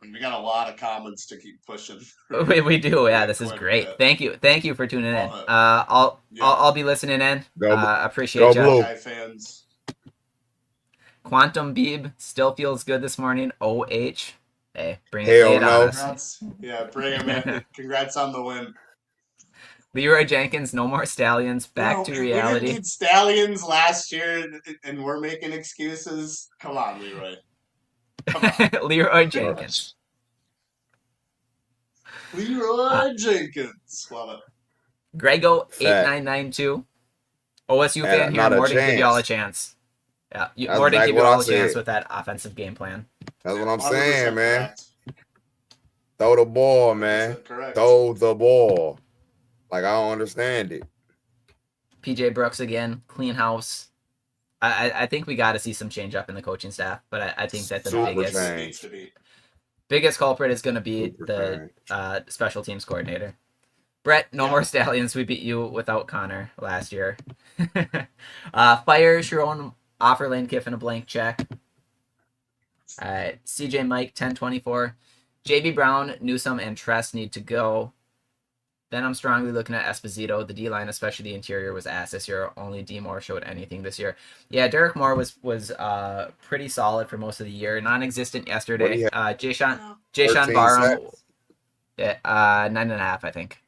Speaker 1: And we got a lot of comments to keep pushing.
Speaker 2: We do. Yeah, this is great. Thank you for tuning in. I'll be listening in. Appreciate you.
Speaker 1: Fans.
Speaker 2: Quantum Beeb still feels good this morning. OH. Hey, bring it on us.
Speaker 1: Yeah, bring him in. Congrats on the win.
Speaker 2: Leroy Jenkins, no more Stallions. Back to reality.
Speaker 1: We didn't need Stallions last year, and we're making excuses. Come on, Leroy.
Speaker 2: Leroy Jenkins.
Speaker 1: Leroy Jenkins. Love it.
Speaker 2: Grego 8992. OSU fan here. More didn't give you all a chance. Yeah, more didn't give you all a chance with that offensive game plan.
Speaker 3: That's what I'm saying, man. Throw the ball, man. Throw the ball. Like, I don't understand it.
Speaker 2: PJ Brooks again, clean house. I think we got to see some change up in the coaching staff, but I think that the biggest culprit is going to be the special teams coordinator. Brett, no more Stallions. We beat you without Connor last year. Fire Sherrone, offer Lane Kiffin a blank check. All right, CJ Mike 1024. JB Brown, Newsome, and Tress need to go. Then I'm strongly looking at Esposito. The D-line, especially the interior, was ass this year. Only D Moore showed anything this year. Yeah, Derek Moore was pretty solid for most of the year. Non-existent yesterday. Jayshawn Barham, 9.5, I think.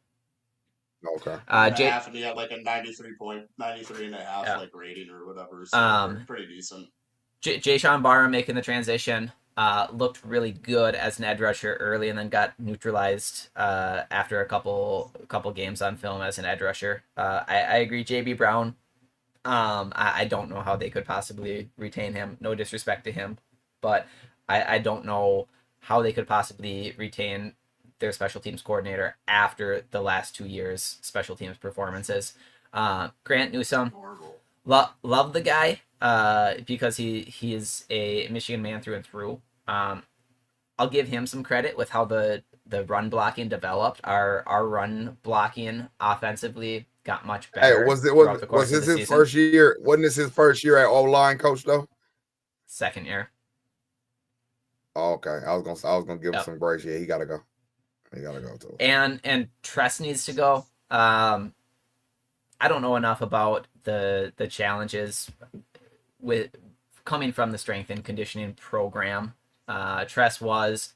Speaker 3: Okay.
Speaker 1: Half, and he had like a 93.5 like rating or whatever. So pretty decent.
Speaker 2: Jayshawn Barham making the transition. Looked really good as an edge rusher early, and then got neutralized after a couple games on film as an edge rusher. I agree. JB Brown, I don't know how they could possibly retain him. No disrespect to him, but I don't know how they could possibly retain their special teams coordinator after the last 2 years special teams performances. Grant Newsome, love the guy because he is a Michigan man through and through. I'll give him some credit with how the run blocking developed. Our run blocking offensively got much better.
Speaker 3: Hey,
Speaker 2: throughout the course
Speaker 3: was this
Speaker 2: of the
Speaker 3: his
Speaker 2: season.
Speaker 3: first year? Wasn't this his first year at O-line coach though?
Speaker 2: Second year.
Speaker 3: Oh, okay. I was gonna give him some grace. Yeah, he gotta go. He gotta go too.
Speaker 2: And Tress needs to go. I don't know enough about the challenges with coming from the strength and conditioning program. Tress was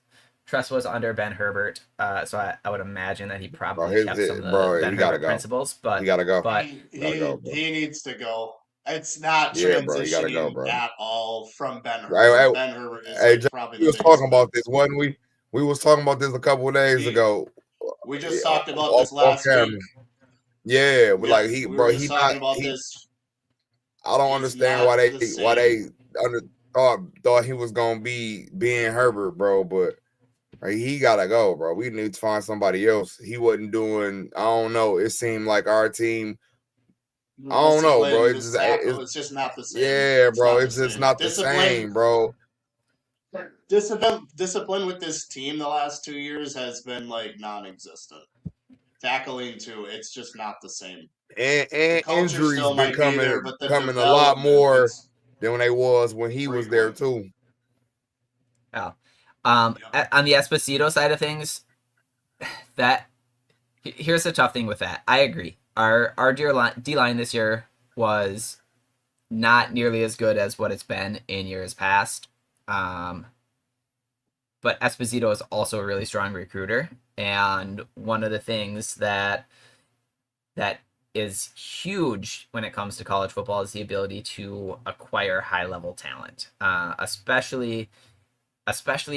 Speaker 2: under Ben Herbert, so I would imagine that he probably kept some of the Ben Herbert principles. But
Speaker 3: he gotta go.
Speaker 2: But
Speaker 1: he needs to go. It's not transitioning at all from Ben Herbert.
Speaker 3: Right.
Speaker 1: Ben Herbert is probably the biggest.
Speaker 3: We was talking about this, wasn't we? We was talking about this a couple of days ago.
Speaker 1: We just talked about this last week.
Speaker 3: Yeah, like
Speaker 1: he's
Speaker 3: not.
Speaker 1: This.
Speaker 3: I don't understand why they thought he was gonna be being Herbert, bro. But he gotta go, bro. We need to find somebody else. He wasn't doing. I don't know. It seemed like our team. I don't know, bro.
Speaker 1: It's just not the same.
Speaker 3: Yeah, bro. It's just not the same, bro.
Speaker 1: Discipline with this team the last 2 years has been like non-existent. Tackling too, it's just not the same.
Speaker 3: And injuries been coming a lot more than when they was when he was there too.
Speaker 2: Oh. On the Esposito side of things, here's the tough thing with that. I agree. Our D-line this year was not nearly as good as what it's been in years past. But Esposito is also a really strong recruiter, and one of the things that is huge when it comes to college football is the ability to acquire high-level talent, especially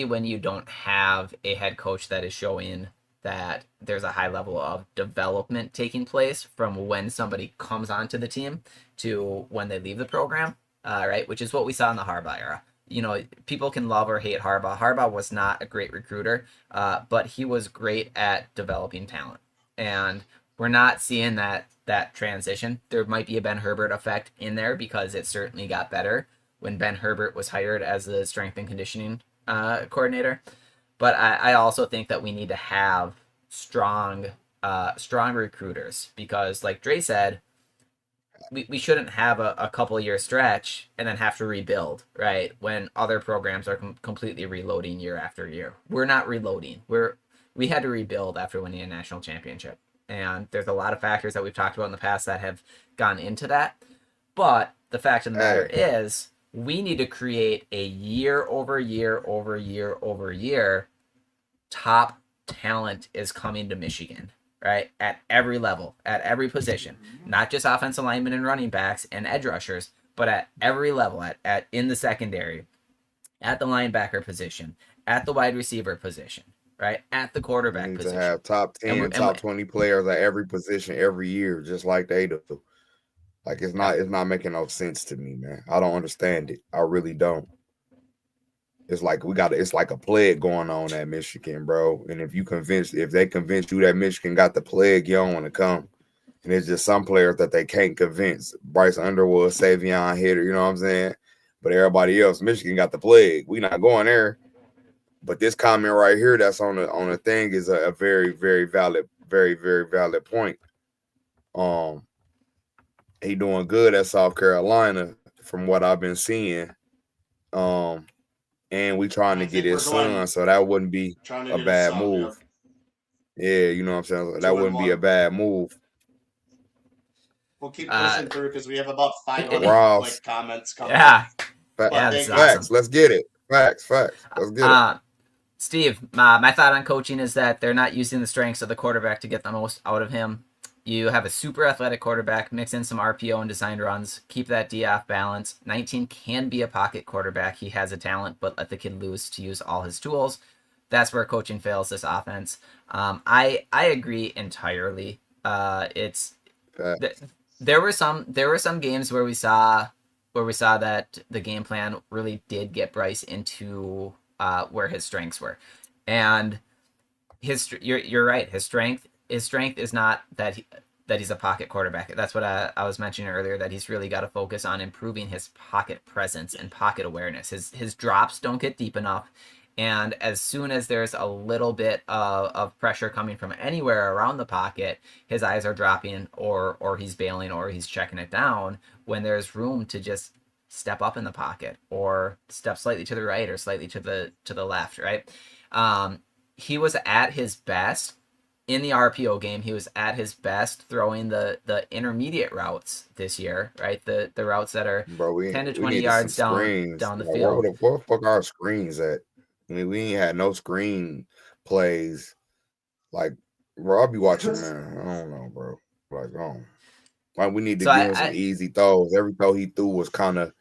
Speaker 2: when you don't have a head coach that is showing that there's a high level of development taking place from when somebody comes onto the team to when they leave the program, right? Which is what we saw in the Harbaugh era. People can love or hate Harbaugh. Harbaugh was not a great recruiter, but he was great at developing talent. And we're not seeing that transition. There might be a Ben Herbert effect in there because it certainly got better when Ben Herbert was hired as the strength and conditioning coordinator. But I also think that we need to have strong recruiters because, like Dre said, we shouldn't have a couple year stretch and then have to rebuild, right? When other programs are completely reloading year after year. We're not reloading. We had to rebuild after winning a national championship. And there's a lot of factors that we've talked about in the past that have gone into that. But the fact of the matter is we need to create a year over year over year over year top talent is coming to Michigan. Right? At every level, at every position, not just offensive linemen and running backs and edge rushers, but at every level, at in the secondary, at the linebacker position, at the wide receiver position, right? At the quarterback position.
Speaker 3: To have top 10, top 20 players at every position every year, just like they do. Like it's not making no sense to me, man. I don't understand it. I really don't. It's like it's like a plague going on at Michigan, bro. And if they convince you that Michigan got the plague, you don't want to come. And it's just some players that they can't convince. Bryce Underwood, Savion Hitter, you know what I'm saying? But everybody else, Michigan got the plague. We not going there. But this comment right here that's on the thing is a very, very valid, very, very valid point. He doing good at South Carolina from what I've been seeing. And we trying to get his son, so that wouldn't be a bad move. Yeah, you know what I'm saying? That wouldn't be a bad move.
Speaker 1: We'll keep pushing through because we have about 500 comments coming.
Speaker 2: Yeah.
Speaker 3: Facts.
Speaker 2: Awesome.
Speaker 3: Let's get it. Facts. Let's get it.
Speaker 2: Steve, my thought on coaching is that they're not using the strengths of the quarterback to get the most out of him. You have a super athletic quarterback, mix in some RPO and design runs, keep that D off balance. 19 can be a pocket quarterback. He has a talent, but let the kid loose to use all his tools. That's where coaching fails this offense. I agree entirely. There were some games where we saw that the game plan really did get Bryce into where his strengths were, and you're right. His strength is not that he's a pocket quarterback. That's what I was mentioning earlier, that he's really got to focus on improving his pocket presence and pocket awareness. His drops don't get deep enough. And as soon as there's a little bit of pressure coming from anywhere around the pocket, his eyes are dropping, or he's bailing, or he's checking it down, when there's room to just step up in the pocket or step slightly to the right or slightly to the left, right? He was at his best in the RPO game. He was at his best throwing the intermediate routes this year, right? The routes that are 10 to 20 yards down the field.
Speaker 3: Where the fuck are our screens at? I mean, we ain't had no screen plays. Like, bro, I'll be watching, man. I don't know, bro. Like, we need to give him some easy throws. Every throw he threw was kind of,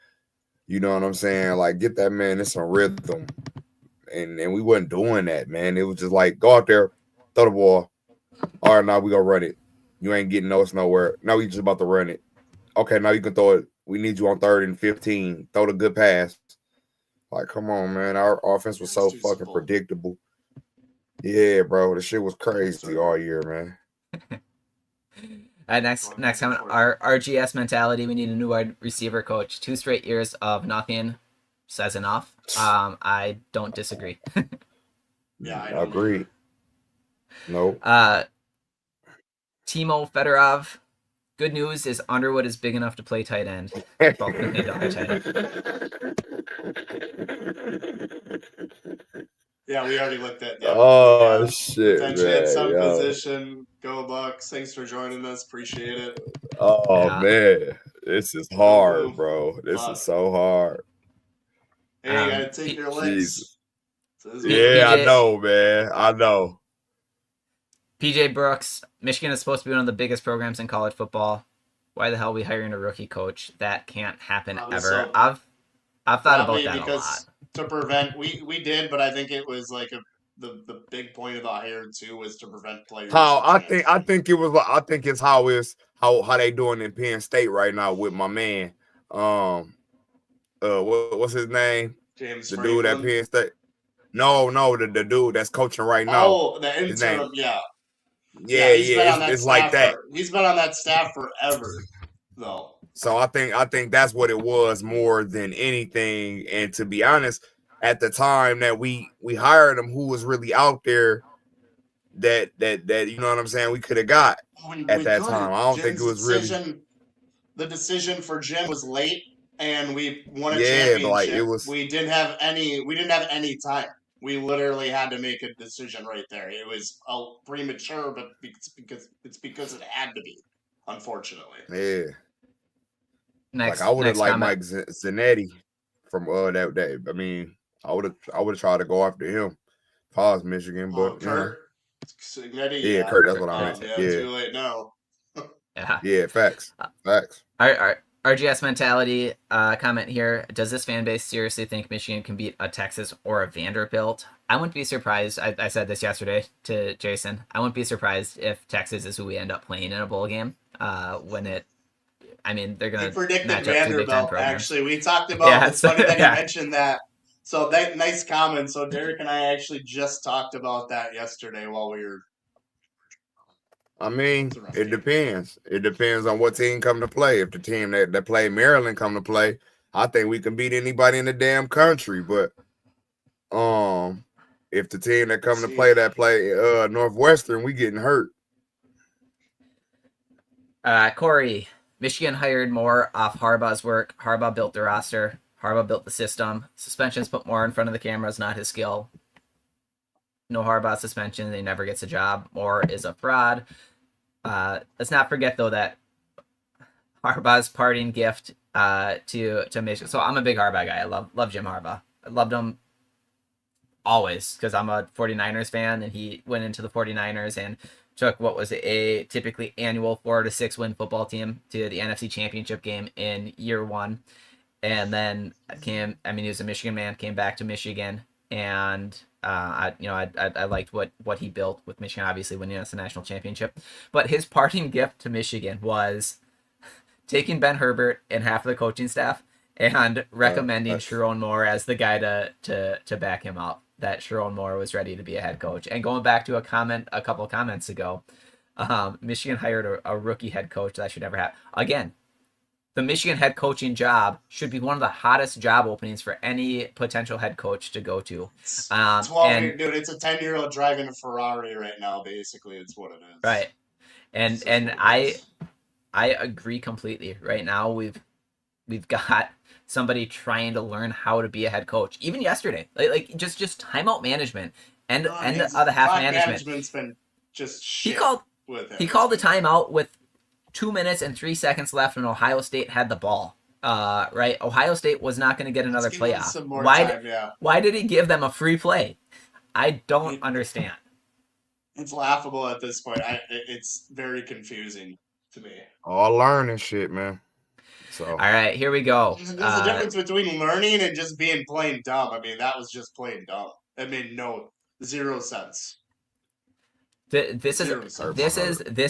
Speaker 3: you know what I'm saying? Like, get that man in some rhythm. And we wasn't doing that, man. It was just like, go out there, throw the ball. All right, now we gonna run it. You ain't getting us nowhere. Now we just about to run it. Okay, now you can throw it. We need you on 3rd and 15. Throw the good pass. Like, come on, man. Our offense was so fucking predictable. Yeah, bro. The shit was crazy all year, man.
Speaker 2: Next comment. Our RGS mentality. We need a new wide receiver coach. 2 straight years of nothing says enough. I don't disagree.
Speaker 1: Yeah, I
Speaker 3: agree. Nope.
Speaker 2: Timo Fedorov. Good news is Underwood is big enough to play tight end. Both can play tight end.
Speaker 1: Yeah, we already looked at.
Speaker 3: Yeah, shit,
Speaker 1: potentially
Speaker 3: man.
Speaker 1: at some position. Go Bucks! Thanks for joining us. Appreciate it.
Speaker 3: Oh man, this is hard, bro. This is so hard.
Speaker 1: Hey, you gotta take your licks.
Speaker 3: Yeah, I know, man. I know.
Speaker 2: PJ Brooks, Michigan is supposed to be one of the biggest programs in college football. Why the hell are we hiring a rookie coach? That can't happen ever. I've thought about that a lot.
Speaker 1: To prevent, we did, but I think it was like the big point of the hire too was to prevent players.
Speaker 3: I think it's how they doing in Penn State right now with my man. What's his name?
Speaker 1: James
Speaker 3: the
Speaker 1: Franklin?
Speaker 3: Dude at Penn State. No, the dude that's coaching right now.
Speaker 1: Oh, the interim, yeah.
Speaker 3: Yeah, it's like that.
Speaker 1: He's been on that staff forever, though.
Speaker 3: So I think that's what it was more than anything. And to be honest, at the time that we hired him, who was really out there that you know what I'm saying, we could have got at that time. I don't think it was really.
Speaker 1: The decision for Jim was late, and we won a championship. Like it was. We didn't have any time. We literally had to make a decision right there. It was premature, but because it had to be, unfortunately.
Speaker 3: Yeah. I would have liked Mike Zanetti from that. I mean, I would have tried to go after him. Pause Michigan, but
Speaker 1: Kurt. Zanetti,
Speaker 3: yeah, Kurt. That's what I meant.
Speaker 1: Yeah, too late now.
Speaker 3: Yeah, facts.
Speaker 2: RGS mentality comment here. Does this fan base seriously think Michigan can beat a Texas or a Vanderbilt? I wouldn't be surprised. I said this yesterday to Jason. I wouldn't be surprised if Texas is who we end up playing in a bowl game. They're going to
Speaker 1: predicted Vanderbilt, actually. We talked about it's funny that you mentioned that. So that nice comment. So Derek and I actually just talked about that yesterday while we were.
Speaker 3: I mean, it depends. It depends on what team come to play. If the team that play Maryland come to play, I think we can beat anybody in the damn country. But if the team that come to play Northwestern, we getting hurt.
Speaker 2: Corey, Michigan hired more off Harbaugh's work. Harbaugh built the roster. Harbaugh built the system. Suspensions put more in front of the cameras, not his skill. No Harbaugh suspension. He never gets a job. Moore is a fraud. Let's not forget, though, that Harbaugh's parting gift to Michigan. So I'm a big Harbaugh guy. I love Jim Harbaugh. I loved him always because I'm a 49ers fan, and he went into the 49ers and took what was a typically annual 4 to 6 win football team to the NFC Championship game in year 1. And then he was a Michigan man, came back to Michigan, and I liked what he built with Michigan, obviously winning us a national championship. But his parting gift to Michigan was taking Ben Herbert and half of the coaching staff and recommending Sherrone Moore as the guy to back him up. Sherrone Moore was ready to be a head coach. And going back to a couple comments ago, Michigan hired a rookie head coach that should never happen. Again, the Michigan head coaching job should be one of the hottest job openings for any potential head coach to go to.
Speaker 1: It's a 10-year-old driving a Ferrari right now. Basically, it's what it is.
Speaker 2: Right, and I agree completely. Right now, we've got somebody trying to learn how to be a head coach. Even yesterday, like just timeout management and of the half
Speaker 1: management's been just shit.
Speaker 2: He called the timeout with 2 minutes and 3 seconds left when Ohio State had the ball. Right? Ohio State was not going to get another playoff. Why did he give them a free play? I don't understand.
Speaker 1: It's laughable at this point. It's very confusing to me.
Speaker 3: All learning shit, man. So
Speaker 2: all right, here we go.
Speaker 1: There's a difference between learning and just being plain dumb. I mean, that was just plain dumb. It made zero sense.
Speaker 2: This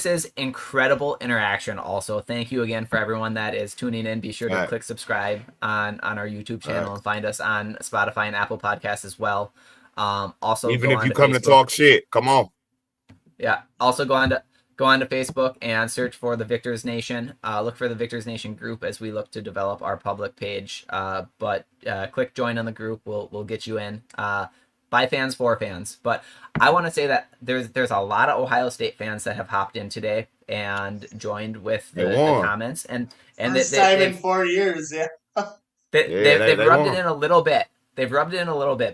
Speaker 2: is incredible interaction. Also, thank you again for everyone that is tuning in. Be sure to click subscribe on our YouTube channel and find us on Spotify and Apple Podcasts as well. Also,
Speaker 3: even if you come to talk shit, come on.
Speaker 2: Yeah. Also, go on to Facebook and search for the Victors Nation. Look for the Victors Nation group as we look to develop our public page. But click join on the group. We'll get you in. By fans, for fans. But I want to say that there's a lot of Ohio State fans that have hopped in today and joined with the comments. And
Speaker 1: first time in 4 years, yeah.
Speaker 2: They've rubbed it in a little bit.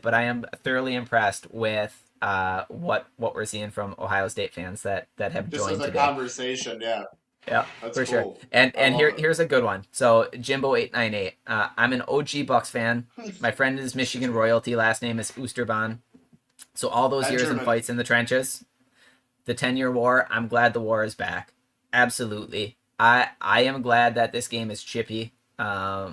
Speaker 2: But I am thoroughly impressed with what we're seeing from Ohio State fans that have joined today.
Speaker 1: Conversation, yeah.
Speaker 2: Yeah, that's for cool. Sure. And here's a good one. So Jimbo898. I'm an OG Bucks fan. My friend is Michigan royalty. Last name is Oosterbaan. So all those years and fights in the trenches, the 10-year war. I'm glad the war is back. Absolutely. I am glad that this game is chippy. I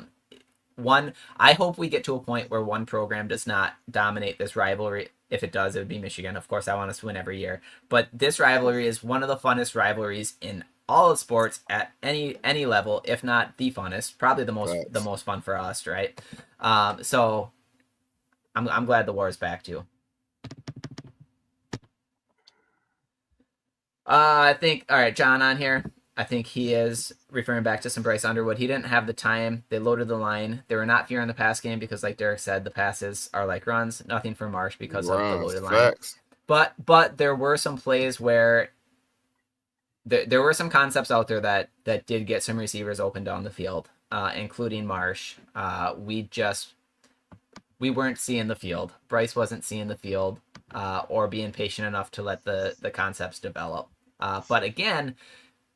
Speaker 2: hope we get to a point where one program does not dominate this rivalry. If it does, it would be Michigan. Of course, I want us to win every year. But this rivalry is one of the funnest rivalries in all of sports at any level, if not the funnest, probably the most fun for us, right? So I'm glad the war is back too. I think, all right, John on here. I think he is referring back to some Bryce Underwood. He didn't have the time. They loaded the line. They were not fearing the pass game because, like Derek said, the passes are like runs. Nothing for Marsh because of the loaded line. But there were some plays where there were some concepts out there that did get some receivers open down the field, including Marsh. We weren't seeing the field. Bryce wasn't seeing the field or being patient enough to let the concepts develop. But again,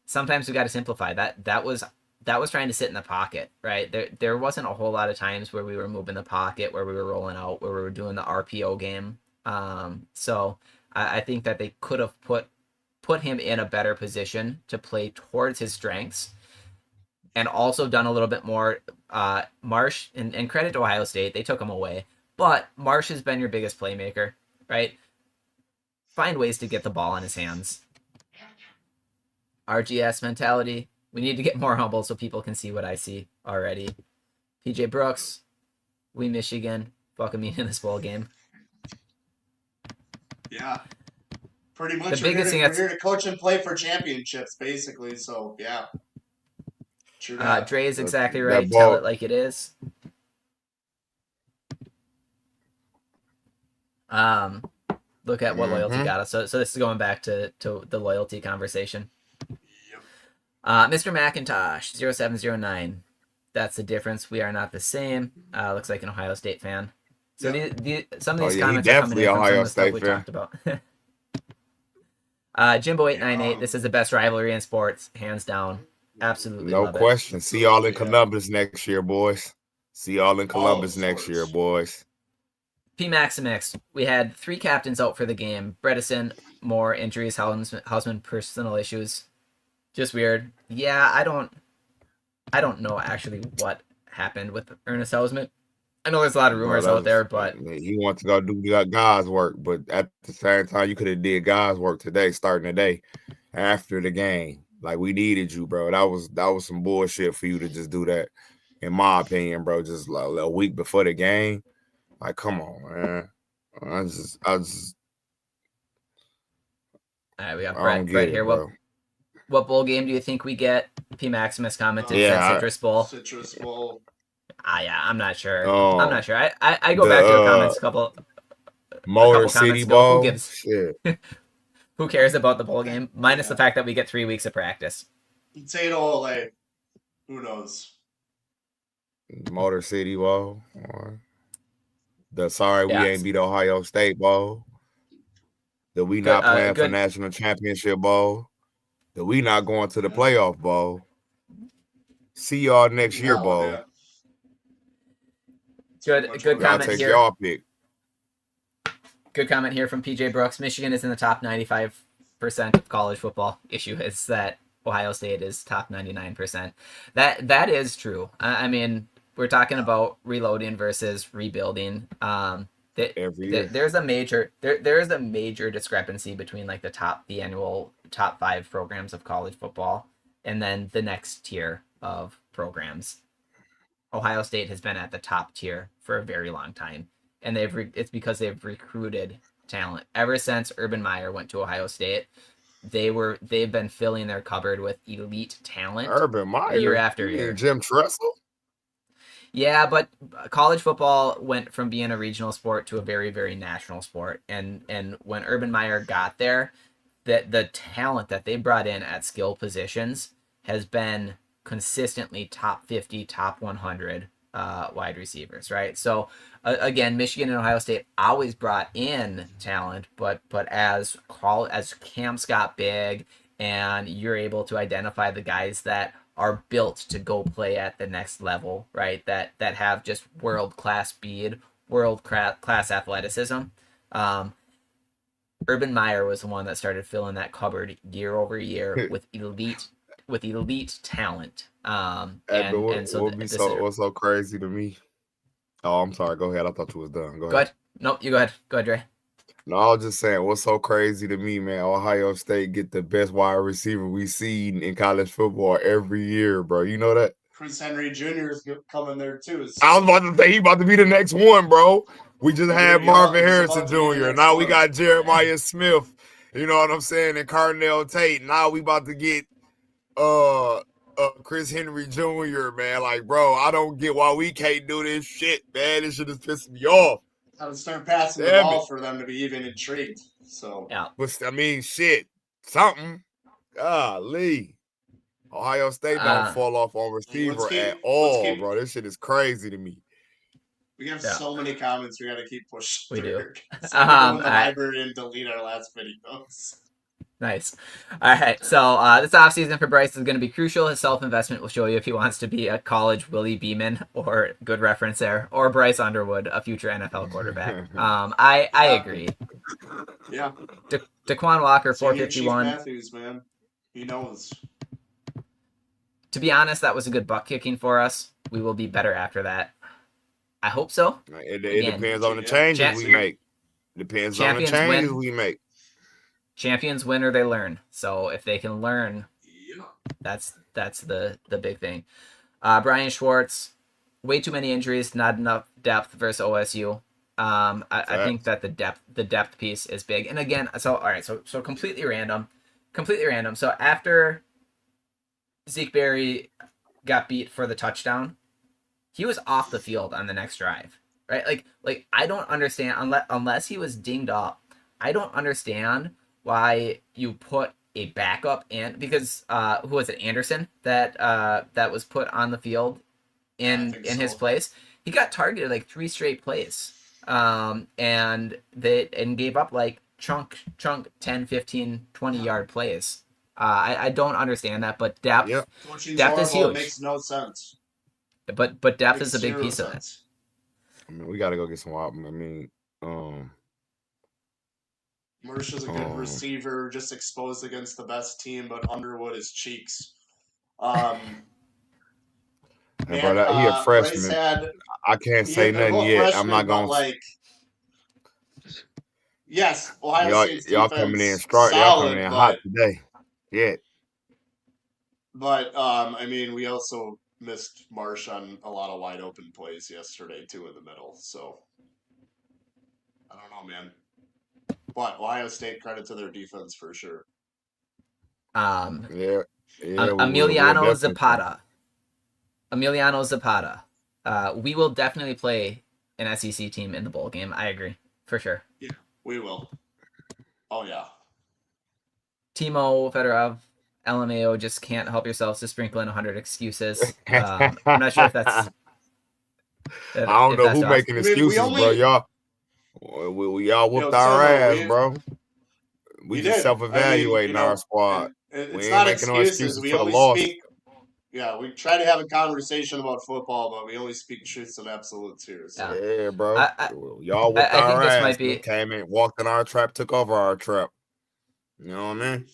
Speaker 2: sometimes we got to simplify. That was trying to sit in the pocket, right? There wasn't a whole lot of times where we were moving the pocket, where we were rolling out, where we were doing the RPO game. So I think that they could have put him in a better position to play towards his strengths, and also done a little bit more. Marsh, and credit to Ohio State, they took him away, but Marsh has been your biggest playmaker, right? Find ways to get the ball in his hands. RGS mentality. We need to get more humble so people can see what I see already. PJ Brooks, we Michigan, fucking me in this bowl game.
Speaker 1: Yeah. Pretty much we're here to coach and play for championships, basically. So, yeah. True.
Speaker 2: Dre is exactly right. Tell it like it is. Look at what loyalty got us. So this is going back to the loyalty conversation. Mr. McIntosh, 0709. That's the difference. We are not the same. Looks like an Ohio State fan. So some of these comments are coming in from some of the stuff we talked about. Jimbo898. This is the best rivalry in sports, hands down. Absolutely.
Speaker 3: No question. See y'all in Columbus next year, boys. See y'all in Columbus next year, boys.
Speaker 2: P. Maximix. We had 3 captains out for the game. Bredesen, Moore, injuries, Hausman, personal issues. Just weird. Yeah, I don't know actually what happened with Ernest Hausman. I know there's a lot of rumors out there, but
Speaker 3: he wants to go do God's work. But at the same time, you could have did God's work today, starting today, after the game. Like, we needed you, bro. That was some bullshit for you to just do that, in my opinion, bro. Just like a week before the game. Like, come on, man. I just
Speaker 2: All right, we got
Speaker 3: I don't
Speaker 2: Brett
Speaker 3: get
Speaker 2: here.
Speaker 3: it, bro.
Speaker 2: What bowl game do you think we get? P. Maximus commented, said
Speaker 3: Yeah,
Speaker 2: Citrus Bowl.
Speaker 1: Citrus Bowl.
Speaker 2: Yeah, I'm not sure.
Speaker 3: Oh,
Speaker 2: I go back to the comments a couple
Speaker 3: Motor
Speaker 2: comments
Speaker 3: City
Speaker 2: ago. Who
Speaker 3: Bowl.
Speaker 2: gives?
Speaker 3: Shit.
Speaker 2: Who cares about the bowl game? Minus the
Speaker 1: Yeah.
Speaker 2: fact that we get 3 weeks of practice.
Speaker 1: Potato Ole. Who knows?
Speaker 3: Motor City Bowl. Or the sorry we
Speaker 2: Yeah.
Speaker 3: ain't beat Ohio State Bowl. The we
Speaker 2: Good,
Speaker 3: not playing for
Speaker 2: good.
Speaker 3: National Championship Bowl. The we not going to the playoff bowl. See y'all next year,
Speaker 1: That one,
Speaker 3: bowl.
Speaker 1: yeah.
Speaker 2: Good
Speaker 3: Y'all
Speaker 2: comment
Speaker 3: take
Speaker 2: here.
Speaker 3: y'all pick.
Speaker 2: Good comment here from PJ Brooks. Michigan is in the top 95% of college football. Issue is that Ohio State is top 99%. That is true. I mean, we're talking about reloading versus rebuilding.
Speaker 3: Every year.
Speaker 2: There's a major discrepancy between like the annual top 5 programs of college football and then the next tier of programs. Ohio State has been at the top tier for a very long time, and it's because they've recruited talent ever since Urban Meyer went to Ohio State. They've been filling their cupboard with elite talent.
Speaker 3: Urban Meyer,
Speaker 2: year after year.
Speaker 3: Jim Tressel.
Speaker 2: Yeah, but college football went from being a regional sport to a very, very national sport, and when Urban Meyer got there, the talent that they brought in at skill positions has been consistently top 50, top 100 wide receivers, right? So again, Michigan and Ohio State always brought in talent, but as camps got big and you're able to identify the guys that are built to go play at the next level, right? That have just world-class speed, world-class athleticism. Urban Meyer was the one that started filling that cupboard year over year with elite talent.
Speaker 3: What's so crazy to me? Oh, I'm sorry. Go ahead. I thought you was done. Go ahead.
Speaker 2: No, you go ahead. Go ahead, Dre.
Speaker 3: No, I was just saying, what's so crazy to me, man? Ohio State get the best wide receiver we see in college football every year, bro. You know that?
Speaker 1: Chris Henry Jr. is coming there too.
Speaker 3: I was about to say he about to be the next one, bro. We just had Marvin Harrison Jr. Now we got Jeremiah Smith. You know what I'm saying? And Carnell Tate. Now we about to get Chris Henry Jr., man. Like, bro, I don't get why we can't do this shit, man. This shit is pissing me off.
Speaker 1: I would start passing the ball for them to be even intrigued. So
Speaker 2: yeah,
Speaker 3: but I mean, shit, something. Golly, Ohio State don't fall off on receiver at all, bro. This shit is crazy to me.
Speaker 1: We have so many comments we got to keep pushing.
Speaker 2: We do.
Speaker 1: So we go in the library and delete our last videos.
Speaker 2: Nice. All right. So this offseason for Bryce is going to be crucial. His self-investment will show you if he wants to be a college Willie Beeman, or good reference there, or Bryce Underwood, a future NFL quarterback. I agree.
Speaker 1: Yeah.
Speaker 2: Daquan Walker, 451.
Speaker 1: Chief Matthews, man. He knows.
Speaker 2: To be honest, that was a good butt kicking for us. We will be better after that. I hope so.
Speaker 3: It depends on the changes we make. Depends on the changes we make.
Speaker 2: Champions win or they learn. So if they can learn, that's the big thing. Brian Schwartz, way too many injuries, not enough depth versus OSU. I think that the depth piece is big. And again, so completely random. So after Zeke Berry got beat for the touchdown, he was off the field on the next drive, right? Like I don't understand unless he was dinged up. I don't understand why you put a backup in, because who was it, Anderson, that was put on the field in his place. He got targeted like 3 straight plays, and gave up like chunk 10, 15, 20 yard plays. I don't understand that, but depth is huge.
Speaker 1: It makes no sense.
Speaker 2: But depth is a big piece of it.
Speaker 3: I mean, we got to go get some. I mean,
Speaker 1: Mercer's a good receiver, just exposed against the best team, but Underwood is cheeks. Man,
Speaker 3: he a freshman. I can't say nothing yet. I'm not going to.
Speaker 1: Yes, Ohio State's
Speaker 3: y'all coming in strong. Y'all coming in hot today. Yeah.
Speaker 1: But, I mean, we also missed Marsh on a lot of wide open plays yesterday, too, in the middle. So, I don't know, man. But Ohio State, credit to their defense for sure.
Speaker 3: Yeah.
Speaker 2: Emiliano Zapata. We will definitely play an SEC team in the bowl game. I agree, for sure.
Speaker 1: Yeah, we will. Oh, yeah.
Speaker 2: Timo Fedorov, LMAO, just can't help yourselves to sprinkle in 100 excuses. I'm not sure if that's...
Speaker 3: I don't know who making excuses, bro. Y'all whooped our ass, bro. We just self-evaluating our squad.
Speaker 1: It's not excuses. We only speak. Yeah, we try to have a conversation about football, but we only speak truths and absolutes here. So.
Speaker 3: Yeah, bro. Y'all whooped our ass. Came in, walked in our trap, took over our trap. You know what I mean?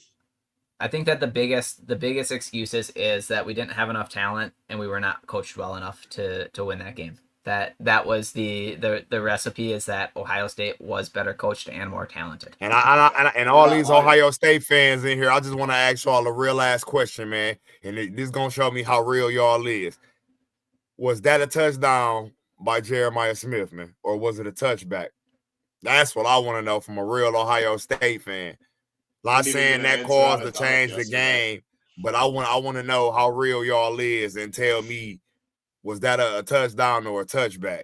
Speaker 2: I think that the biggest excuses is that we didn't have enough talent and we were not coached well enough to win that game. That was the recipe, is that Ohio State was better coached and more talented.
Speaker 3: And all these Ohio State fans in here, I just want to ask y'all a real ass question, man. And this is gonna show me how real y'all is. Was that a touchdown by Jeremiah Smith, man, or was it a touchback? That's what I want to know from a real Ohio State fan. Not saying that caused to change the game, but I want to know how real y'all is and tell me, was that a touchdown or a touchback?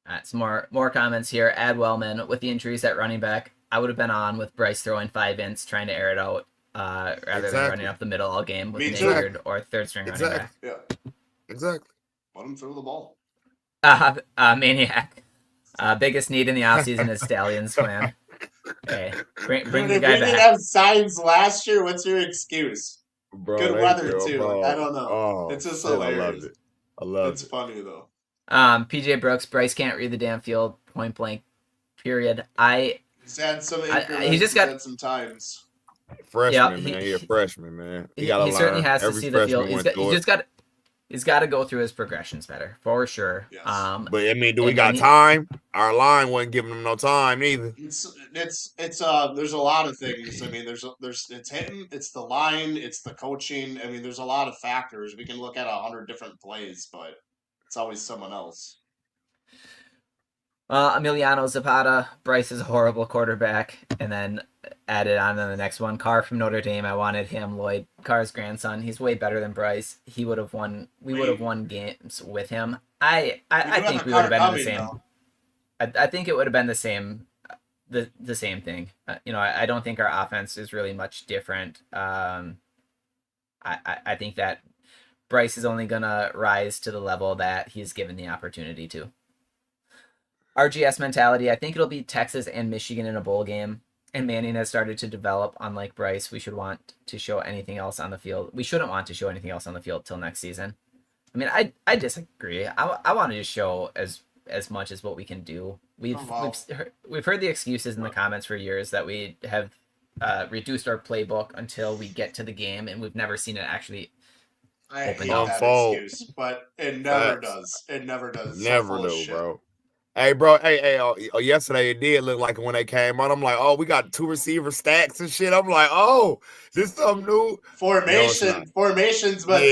Speaker 2: All right, some more comments here. Ad Wellman, with the injuries at running back, I would have been on with Bryce throwing 5 ints, trying to air it out, rather than running up the middle all game with an injured or third string running back.
Speaker 1: Yeah,
Speaker 3: exactly.
Speaker 1: Let him throw the ball.
Speaker 2: Maniac. Biggest need in the offseason is Stallions, man. Hey, bring the guy back.
Speaker 1: We didn't have signs last year. What's your excuse?
Speaker 3: Bro,
Speaker 1: good weather too.
Speaker 3: Bro.
Speaker 1: I don't know. It's just hilarious.
Speaker 3: I love it.
Speaker 1: It's funny though.
Speaker 2: PJ Brooks, Bryce can't read the damn field. Point blank. Period.
Speaker 1: He's had some increments. He's had some times.
Speaker 3: Freshman, man. He's a freshman, man.
Speaker 2: He certainly has to see the field. He's got to go through his progressions better, for sure.
Speaker 1: Yes.
Speaker 3: But I mean, do we got time? Our line wasn't giving him no time either.
Speaker 1: It's there's a lot of things. I mean, there's it's him, it's the line, it's the coaching. I mean, there's a lot of factors. We can look at 100 different plays, but it's always someone else.
Speaker 2: Emiliano Zapata, Bryce is a horrible quarterback, and then added on to the next one. Carr from Notre Dame, I wanted him. Lloyd, Carr's grandson, he's way better than Bryce. He would have won. We would have won games with him. I think we would have been the same. I think it would have been the same. The same thing. I don't think our offense is really much different. I think that Bryce is only gonna rise to the level that he's given the opportunity to. RGS mentality, I think it'll be Texas and Michigan in a bowl game. And Manning has started to develop. Unlike Bryce, we should want to show anything else on the field. We shouldn't want to show anything else on the field till next season. I mean, I disagree. I want to just show as much as what we can do. We've heard the excuses in the comments for years that we have reduced our playbook until we get to the game, and we've never seen it actually open up.
Speaker 1: Excuse, but it never does. It never does.
Speaker 3: Never do, bro. Hey, bro. Hey, yesterday it did look like when they came on. I'm like, oh, we got 2 receiver stacks and shit. I'm like, oh, this something new.
Speaker 1: Formations, but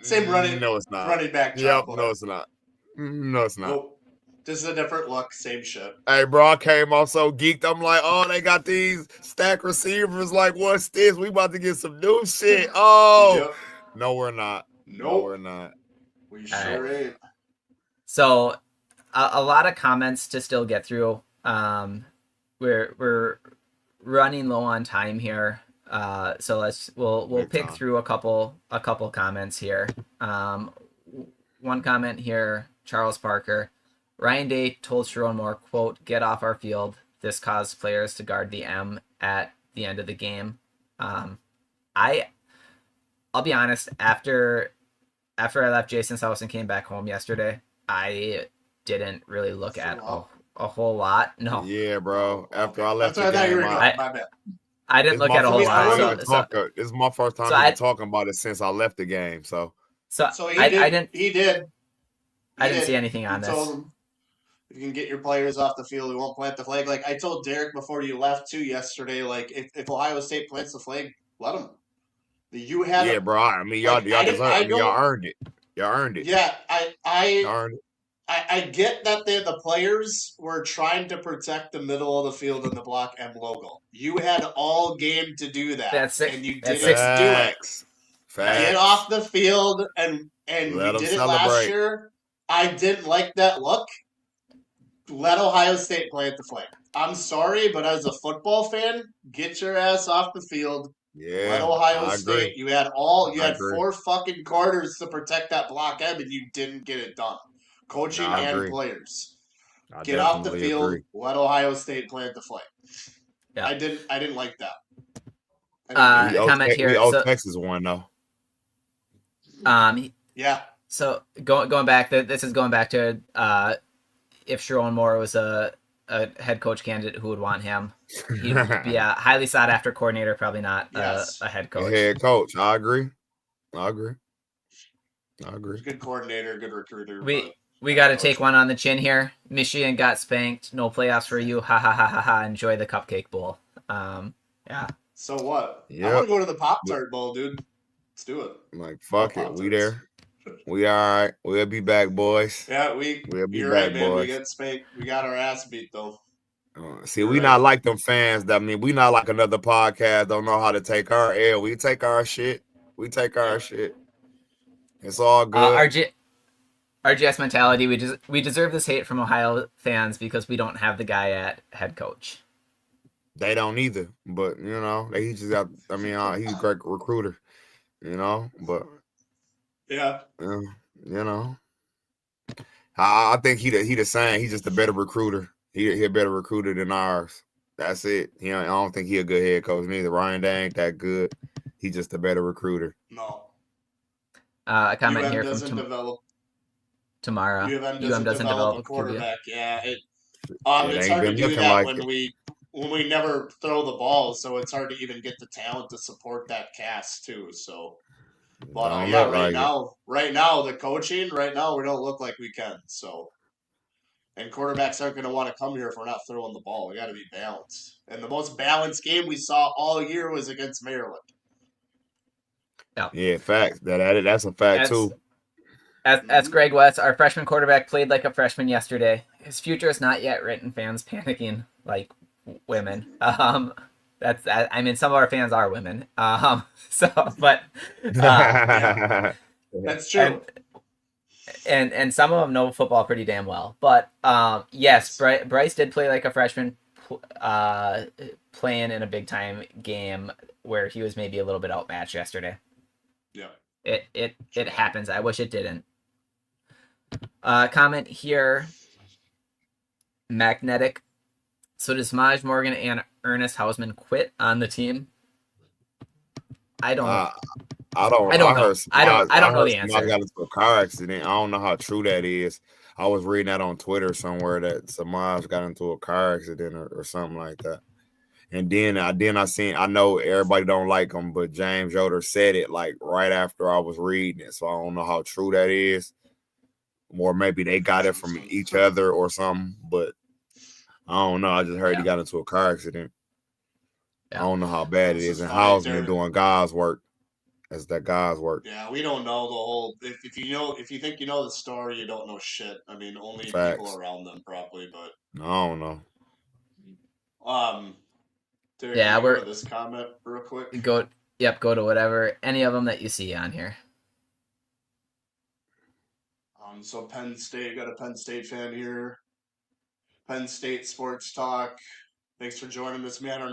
Speaker 1: same running.
Speaker 3: No, it's not.
Speaker 1: Running back.
Speaker 3: Yep. No, it's not. No, it's not.
Speaker 1: Nope. This is a different look. Same shit.
Speaker 3: Hey, bro, I came off so geeked. I'm like, oh, they got these stack receivers. Like, what's this? We about to get some new shit. Oh, yep. No, we're not.
Speaker 1: Nope.
Speaker 3: No, we're not.
Speaker 1: We sure ain't.
Speaker 2: So. A lot of comments to still get through. We're running low on time here, so we'll pick through a couple comments here. One comment here, Charles Parker. Ryan Day told Sherrone Moore, quote, "Get off our field. This caused players to guard the M at the end of the game." I'll be honest. After I left Jason's house and came back home yesterday, I didn't really look at a whole lot. No.
Speaker 3: Yeah, bro. After I left the game,
Speaker 2: I didn't look at a whole lot.
Speaker 3: This is my first time even talking about it since I left the game. So
Speaker 1: I didn't
Speaker 2: see anything on this.
Speaker 1: Told him, if you can get your players off the field, we won't plant the flag. Like I told Derek before you left too yesterday, like if Ohio State plants the flag, let them.
Speaker 3: Bro. I mean, y'all deserve it. Y'all earned it. Y'all earned it.
Speaker 1: Yeah,
Speaker 3: y'all earned it.
Speaker 1: I get that the players were trying to protect the middle of the field in the Block M logo. You had all game to do that,
Speaker 2: That's six.
Speaker 1: and you
Speaker 2: That's
Speaker 1: didn't
Speaker 2: six.
Speaker 1: do it.
Speaker 3: Facts.
Speaker 1: Get off the field, and
Speaker 3: Let
Speaker 1: we
Speaker 3: them
Speaker 1: did it last
Speaker 3: celebrate.
Speaker 1: year. I didn't like that look. Let Ohio State plant the flag. I'm sorry, but as a football fan, get your ass off the field.
Speaker 3: Yeah,
Speaker 1: Let Ohio
Speaker 3: I
Speaker 1: State.
Speaker 3: agree.
Speaker 1: You had
Speaker 3: I agree.
Speaker 1: 4 fucking quarters to protect that Block M, and you didn't get it done. Coaching
Speaker 3: I
Speaker 1: and
Speaker 3: agree.
Speaker 1: players.
Speaker 3: I
Speaker 1: Get off the
Speaker 3: definitely
Speaker 1: field.
Speaker 3: agree.
Speaker 1: Let Ohio State plant the flag.
Speaker 2: Yeah.
Speaker 1: I didn't like that. I didn't
Speaker 2: Comment here.
Speaker 3: We owe
Speaker 2: So,
Speaker 3: Texas one though.
Speaker 1: yeah.
Speaker 2: So going back, this is going back to if Sherrone Moore was a head coach candidate, who would want him? He'd be a highly sought after coordinator, probably not
Speaker 1: Yes.
Speaker 2: a head coach.
Speaker 3: Head coach. I agree. Good
Speaker 1: coordinator, good recruiter.
Speaker 2: We got to take one on the chin here. Michigan got spanked. No playoffs for you. Ha ha ha ha ha. Enjoy the Cupcake Bowl. Yeah.
Speaker 1: So what?
Speaker 3: Yep.
Speaker 1: I want to go to the Pop-Tart Bowl, dude. Let's do it.
Speaker 3: Like, fuck it. We there. We all right. We'll be back, boys.
Speaker 1: Yeah,
Speaker 3: we'll be
Speaker 1: you're
Speaker 3: back,
Speaker 1: right, man.
Speaker 3: boys.
Speaker 1: We get spanked. We got our ass beat, though.
Speaker 3: We not like them fans. We not like another podcast. Don't know how to take our L. We take our shit. Shit. It's all good.
Speaker 2: RGS mentality. We deserve this hate from Ohio fans because we don't have the guy at head coach.
Speaker 3: They don't either, but he just got. He's a great recruiter, but
Speaker 1: yeah,
Speaker 3: I think he the same. He's just a better recruiter. He a better recruiter than ours. That's it. I don't think he a good head coach neither. Ryan Day ain't that good. He's just a better recruiter.
Speaker 1: No.
Speaker 2: A comment here
Speaker 1: from
Speaker 2: tomorrow.
Speaker 1: UM doesn't develop a quarterback. Yeah, it's hard to do that when we never throw the ball, so it's hard to even get the talent to support that cast too. So, but right now the coaching we don't look like we can. So, and quarterbacks aren't going to want to come here if we're not throwing the ball. We got to be balanced, and the most balanced game we saw all year was against Maryland.
Speaker 3: Yeah, facts. That's a fact too.
Speaker 2: That's Greg West. Our freshman quarterback played like a freshman yesterday. His future is not yet written. Fans panicking like women. Some of our fans are women. That's
Speaker 1: true.
Speaker 2: And some of them know football pretty damn well. But yes, Bryce did play like a freshman, playing in a big time game where he was maybe a little bit outmatched yesterday.
Speaker 1: Yeah.
Speaker 2: It happens. I wish it didn't. Comment here. Magnetic. So does Maj Morgan and Ernest Hausman quit on the team? I don't know. I don't know the answer.
Speaker 3: I got into a car accident. I don't know how true that is. I was reading that on Twitter somewhere that Samaj got into a car accident or something like that. And then I know everybody don't like him, but James Yoder said it like right after I was reading it. So I don't know how true that is. Or maybe they got it from each other or something, but I don't know. I just heard he got into a car accident. Yeah. I don't know how bad it is. And Hausman doing God's work. That's that God's work.
Speaker 1: Yeah, we don't know the whole. If you think you know the story, you don't know shit. Only
Speaker 3: Facts.
Speaker 1: People around them probably, but
Speaker 3: I don't know.
Speaker 1: Derek, yeah, we're go to this comment real quick.
Speaker 2: Go to whatever any of them that you see on here.
Speaker 1: So Penn State, got a Penn State fan here. Penn State Sports Talk. Thanks for joining us, man. Our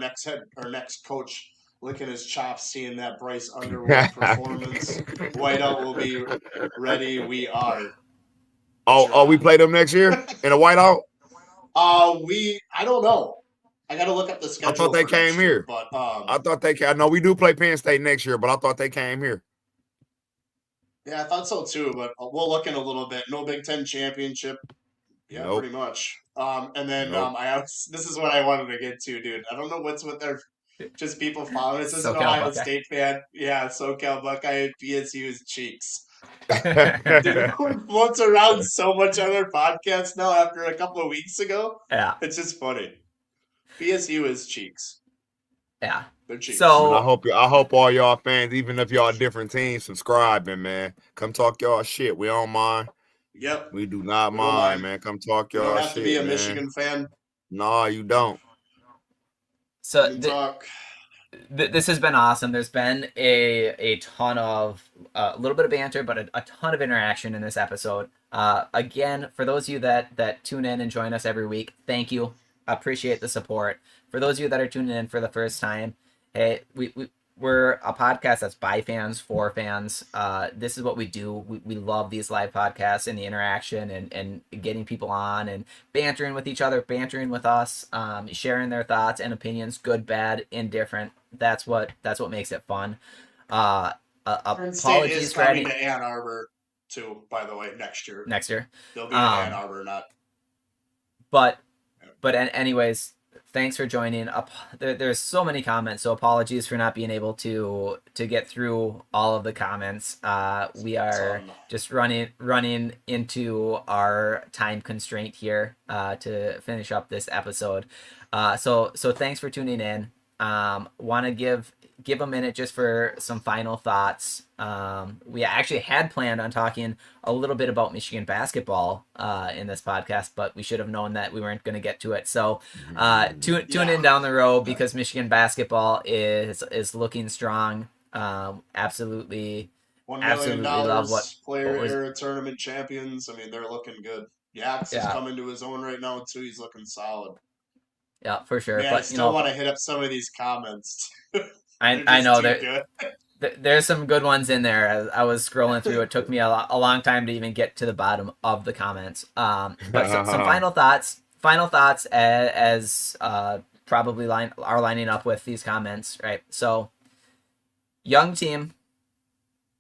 Speaker 1: next coach licking his chops, seeing that Bryce Underwood performance. Whiteout will be ready. We are.
Speaker 3: We play them next year in a whiteout?
Speaker 1: I don't know. I got to look up the schedule.
Speaker 3: I thought they came here.
Speaker 1: But
Speaker 3: I thought they came. No, we do play Penn State next year, but I thought they came here.
Speaker 1: Yeah, I thought so too, but we'll look in a little bit. No Big Ten championship. Yeah, nope. Pretty much. And then this is what I wanted to get to, dude. I don't know what's with their just people following. This is an Ohio State fan. Yeah, SoCal Buckeye PSU's cheeks. Dude, floats around so much on their podcast now after a couple of weeks ago.
Speaker 2: Yeah.
Speaker 1: It's just funny. PSU is cheeks.
Speaker 2: Yeah.
Speaker 1: They're cheeks.
Speaker 3: So I hope all y'all fans, even if y'all different teams, subscribing, man. Come talk y'all shit. We don't mind.
Speaker 1: Yep.
Speaker 3: We do not
Speaker 1: We don't
Speaker 3: mind,
Speaker 1: mind.
Speaker 3: man. Come talk
Speaker 1: You don't
Speaker 3: y'all
Speaker 1: have
Speaker 3: shit,
Speaker 1: to be a
Speaker 3: man.
Speaker 1: Michigan fan.
Speaker 3: No, you don't.
Speaker 2: So
Speaker 1: Talk.
Speaker 2: This has been awesome. There's been a ton of a little bit of banter, but a ton of interaction in this episode. Again, for those of you that tune in and join us every week, thank you. Appreciate the support. For those of you that are tuning in for the first time, hey, we're a podcast that's by fans, for fans. This is what we do. We love these live podcasts and the interaction and getting people on and bantering with each other, bantering with us, sharing their thoughts and opinions, good, bad, indifferent. That's what makes it fun.
Speaker 1: State is
Speaker 2: Apologies for
Speaker 1: coming
Speaker 2: any
Speaker 1: to Ann Arbor too, by the way, next year. They'll be in Ann Arbor, not.
Speaker 2: But anyways, thanks for joining. There's so many comments, so apologies for not being able to get through all of the comments. We are just running into our time constraint here to finish up this episode. So thanks for tuning in. Want to give a minute just for some final thoughts. We actually had planned on talking a little bit about Michigan basketball in this podcast, but we should have known that we weren't going to get to it. So tune in down the road because Michigan basketball is looking strong. Absolutely.
Speaker 1: $1 million love player era tournament champions. I mean, they're looking good. Yax is coming to his own right now too. He's looking solid.
Speaker 2: Yeah, for sure.
Speaker 1: Man,
Speaker 2: but
Speaker 1: I still want to hit up some of these comments.
Speaker 2: I know there's some good ones in there. I was scrolling through. It took me a long time to even get to the bottom of the comments. But some final thoughts. Final thoughts as probably are lining up with these comments, right? So, young team,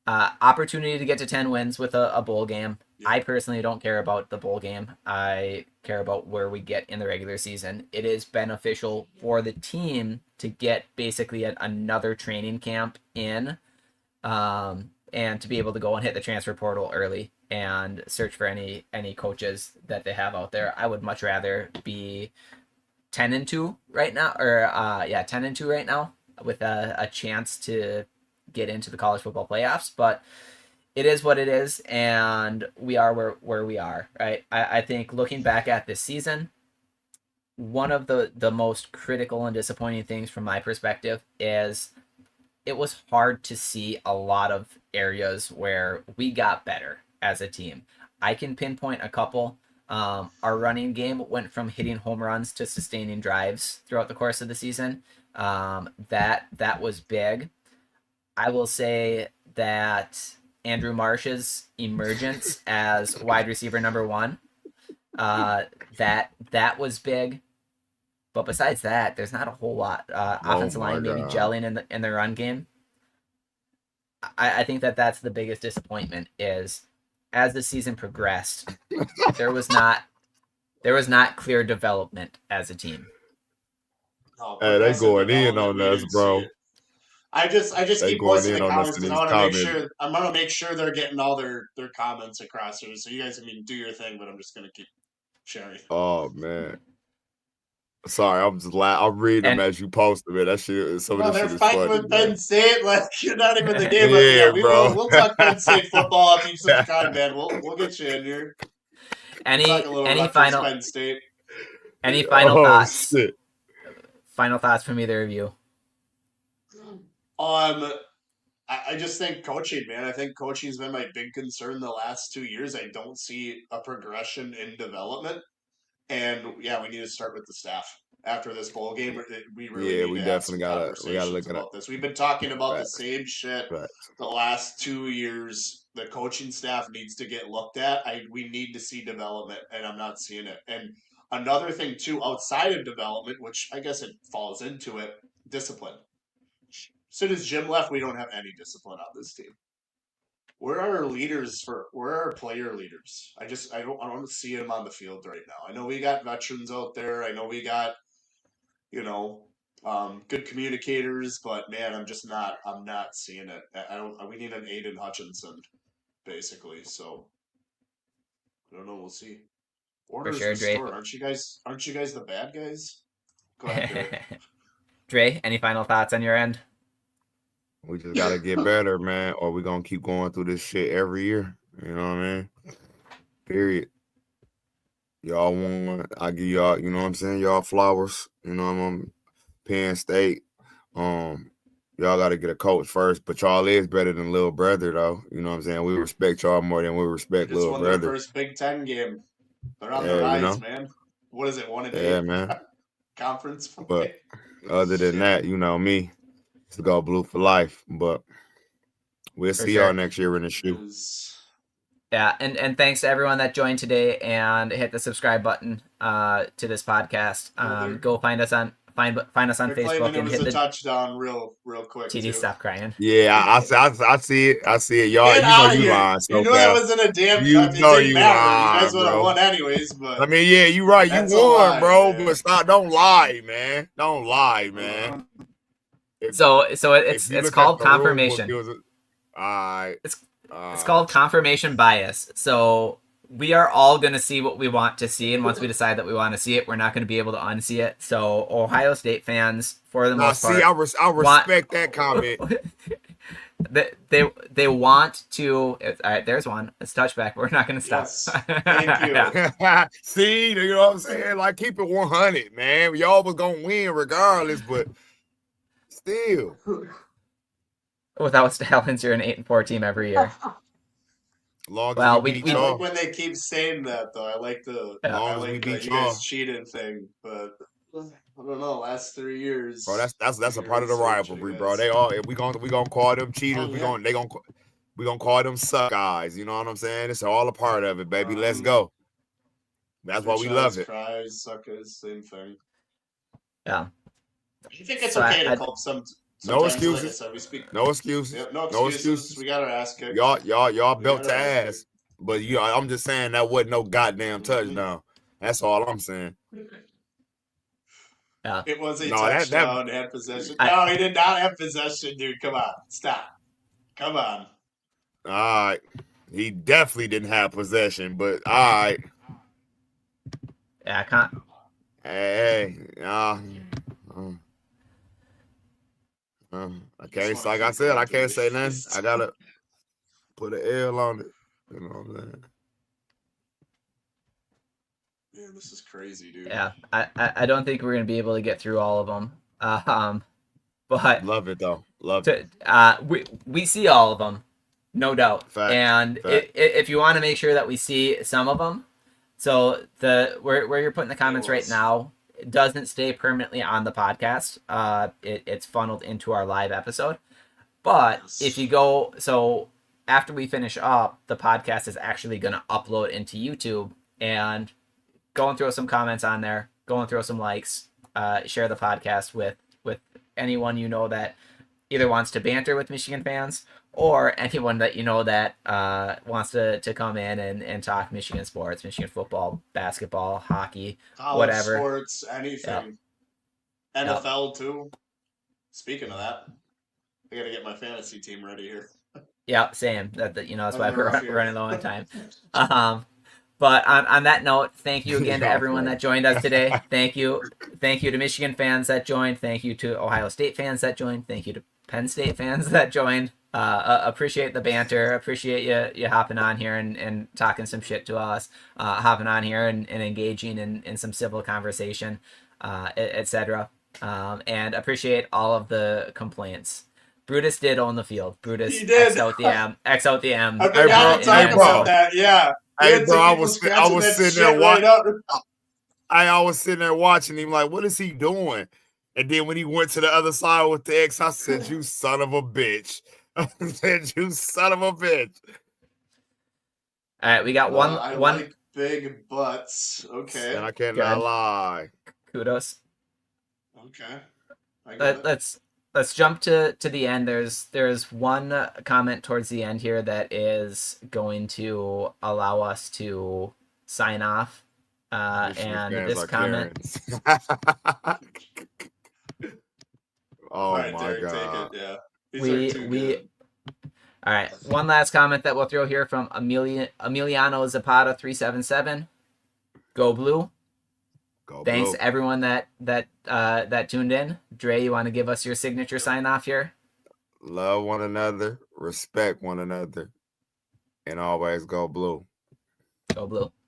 Speaker 2: opportunity to get to 10 wins with a bowl game. I personally don't care about the bowl game. I care about where we get in the regular season. It is beneficial for the team to get basically another training camp in, and to be able to go and hit the transfer portal early and search for any coaches that they have out there. I would much rather be 10-2 right now, or 10-2 right now with a chance to get into the college football playoffs, but it is what it is, and we are where we are, right? I think looking back at this season, one of the most critical and disappointing things from my perspective is it was hard to see a lot of areas where we got better as a team. I can pinpoint a couple. Our running game went from hitting home runs to sustaining drives throughout the course of the season. That was big. I will say that Andrew Marsh's emergence as wide receiver number 1, that was big. But besides that, there's not a whole lot. Offensive line maybe gelling in the run game. I think that's the biggest disappointment is as the season progressed, there was not clear development as a team.
Speaker 3: Hey, they going in on us, bro.
Speaker 1: I just keep posting the comments because I'm gonna make sure they're getting all their comments across here. So you guys, do your thing, but I'm just gonna keep sharing.
Speaker 3: Oh man, sorry, I'm just I'm reading them as you post them. That shit is
Speaker 1: they're fighting with Penn State. Like you're not even the game. We'll talk Penn State football if you subscribe, man. We'll get you in here.
Speaker 2: Any final
Speaker 1: Penn State?
Speaker 2: Any final thoughts?
Speaker 3: Shit.
Speaker 2: Final thoughts from either of you?
Speaker 1: I just think coaching, man. I think coaching's been my big concern the last 2 years. I don't see a progression in development. And we need to start with the staff after this bowl game. We really need to have some conversations about this. We've been talking about the same shit the last 2 years. The coaching staff needs to get looked at. We need to see development, and I'm not seeing it. And another thing too, outside of development, which I guess it falls into it, discipline. As soon as Jim left, we don't have any discipline on this team. Where are our player leaders? I don't see them on the field right now. I know we got veterans out there. I know we got, good communicators, but man, I'm not seeing it. We need an Aiden Hutchinson, basically. So I don't know. We'll see. Orders restored. Aren't you guys the bad guys? Go ahead,
Speaker 2: Dre, any final thoughts on your end?
Speaker 3: We just gotta get better, man, or we're gonna keep going through this shit every year. You know what I mean? Period. Y'all won. I give y'all, you know what I'm saying? Y'all flowers. You know what I'm Penn State. Y'all got to get a coach first, but y'all is better than little brother, though. You know what I'm saying? We respect y'all more than we respect little brother.
Speaker 1: Their first Big Ten game. They're on the rise, man. What is it, 1-8?
Speaker 3: Yeah, man.
Speaker 1: Conference play.
Speaker 3: But other than that, you know me, it's go blue for life. But we'll see y'all next year in the shoe.
Speaker 2: Yeah, and thanks to everyone that joined today and hit the subscribe button to this podcast. Go find us on find us on Facebook and hit the
Speaker 1: touchdown real quick.
Speaker 2: TD,
Speaker 1: too.
Speaker 2: stop crying.
Speaker 3: Yeah, I see it. I see it. Y'all,
Speaker 1: Get
Speaker 3: you know
Speaker 1: out of
Speaker 3: you
Speaker 1: here.
Speaker 3: lying. So
Speaker 1: you knew that wasn't a damn.
Speaker 3: You know you lying,
Speaker 1: You guys would have
Speaker 3: bro.
Speaker 1: won anyways, but
Speaker 3: I mean, yeah, you right. You won, bro. Man. But stop. Don't lie, man. Don't lie, man.
Speaker 2: So it's called confirmation.
Speaker 3: Alright.
Speaker 2: It's called confirmation bias. So we are all going to see what we want to see, and once we decide that we want to see it, we're not going to be able to unsee it. So Ohio State fans, for the most part,
Speaker 3: I respect that comment.
Speaker 2: They want to. All right, there's one. It's touchback. We're not going to stop.
Speaker 1: Yes. Thank you.
Speaker 3: See, you know what I'm saying? Like, keep it 100, man. Y'all was going to win regardless, but still.
Speaker 2: Without Stallions, you're an 8-4 team every year.
Speaker 3: Well,
Speaker 1: I like when they keep saying that, though. I like the you guys cheating thing, but I don't know. Last 3 years,
Speaker 3: bro. That's a part of the rivalry, bro. They all we gonna call them cheaters. We gonna call them suck guys. You know what I'm saying? It's all a part of it, baby. Let's go. That's why we love it.
Speaker 1: Cries, suckers, same thing.
Speaker 2: Yeah.
Speaker 1: I think it's okay to call some.
Speaker 3: No excuses. No excuses.
Speaker 1: Yeah, no excuses. We got our ass kicked.
Speaker 3: Y'all built to ass. But I'm just saying that wasn't no goddamn touchdown. That's all I'm saying.
Speaker 2: Yeah.
Speaker 1: It was a touchdown and possession. No, he did not have possession, dude. Come on. Stop. Come on.
Speaker 3: All right. He definitely didn't have possession, but all right.
Speaker 2: Yeah, I can't.
Speaker 3: Hey. I can't. Like I said, I can't say nothing. I gotta put an L on it. You know what I'm saying?
Speaker 1: Man, this is crazy, dude.
Speaker 2: Yeah, I don't think we're gonna be able to get through all of them. But
Speaker 3: love it though. Love it.
Speaker 2: We see all of them, no doubt.
Speaker 3: Fact.
Speaker 2: And if you want to make sure that we see some of them, so where you're putting the comments right now. It doesn't stay permanently on the podcast. It's funneled into our live episode. But if you go, so after we finish up, the podcast is actually going to upload into YouTube, and go and throw some comments on there. Go and throw some likes. Share the podcast with anyone you know that either wants to banter with Michigan fans or anyone that you know that wants to come in and talk Michigan sports, Michigan football, basketball, hockey,
Speaker 1: college
Speaker 2: whatever.
Speaker 1: Sports, anything. Yep. NFL, too. Speaking of that, I got to get my fantasy team ready here.
Speaker 2: Yeah, same. That's why we're running low on time. But on that note, thank you again to everyone that joined us today. Thank you to Michigan fans that joined. Thank you to Ohio State fans that joined. Thank you to Penn State fans that joined. Appreciate the banter. Appreciate you hopping on here and talking some shit to us. Hopping on here and engaging in some civil conversation, etc. And appreciate all of the complaints. Brutus did own the field. Brutus X out the M. X out the M.
Speaker 1: I forgot to talk about that. Yeah.
Speaker 3: Hey, bro, I was sitting there watching. I was sitting there watching him like, what is he doing? And then when he went to the other side with the X, I said, you son of a bitch. I said, you son of a bitch.
Speaker 2: All right, we got one.
Speaker 1: I like big butts. Okay.
Speaker 3: And I cannot lie.
Speaker 2: Kudos.
Speaker 1: Okay.
Speaker 2: Let's jump to the end. There's one comment towards the end here that is going to allow us to sign off. And this comment.
Speaker 3: Oh
Speaker 1: right,
Speaker 3: my
Speaker 1: Derek,
Speaker 3: God.
Speaker 1: take it. Yeah.
Speaker 2: We all right. One last comment that we'll throw here from Emiliano Zapata 377. Go Blue. Thanks to everyone that tuned in. Dre, you want to give us your signature sign off here?
Speaker 3: Love one another, respect one another, and always go blue.
Speaker 2: Go Blue.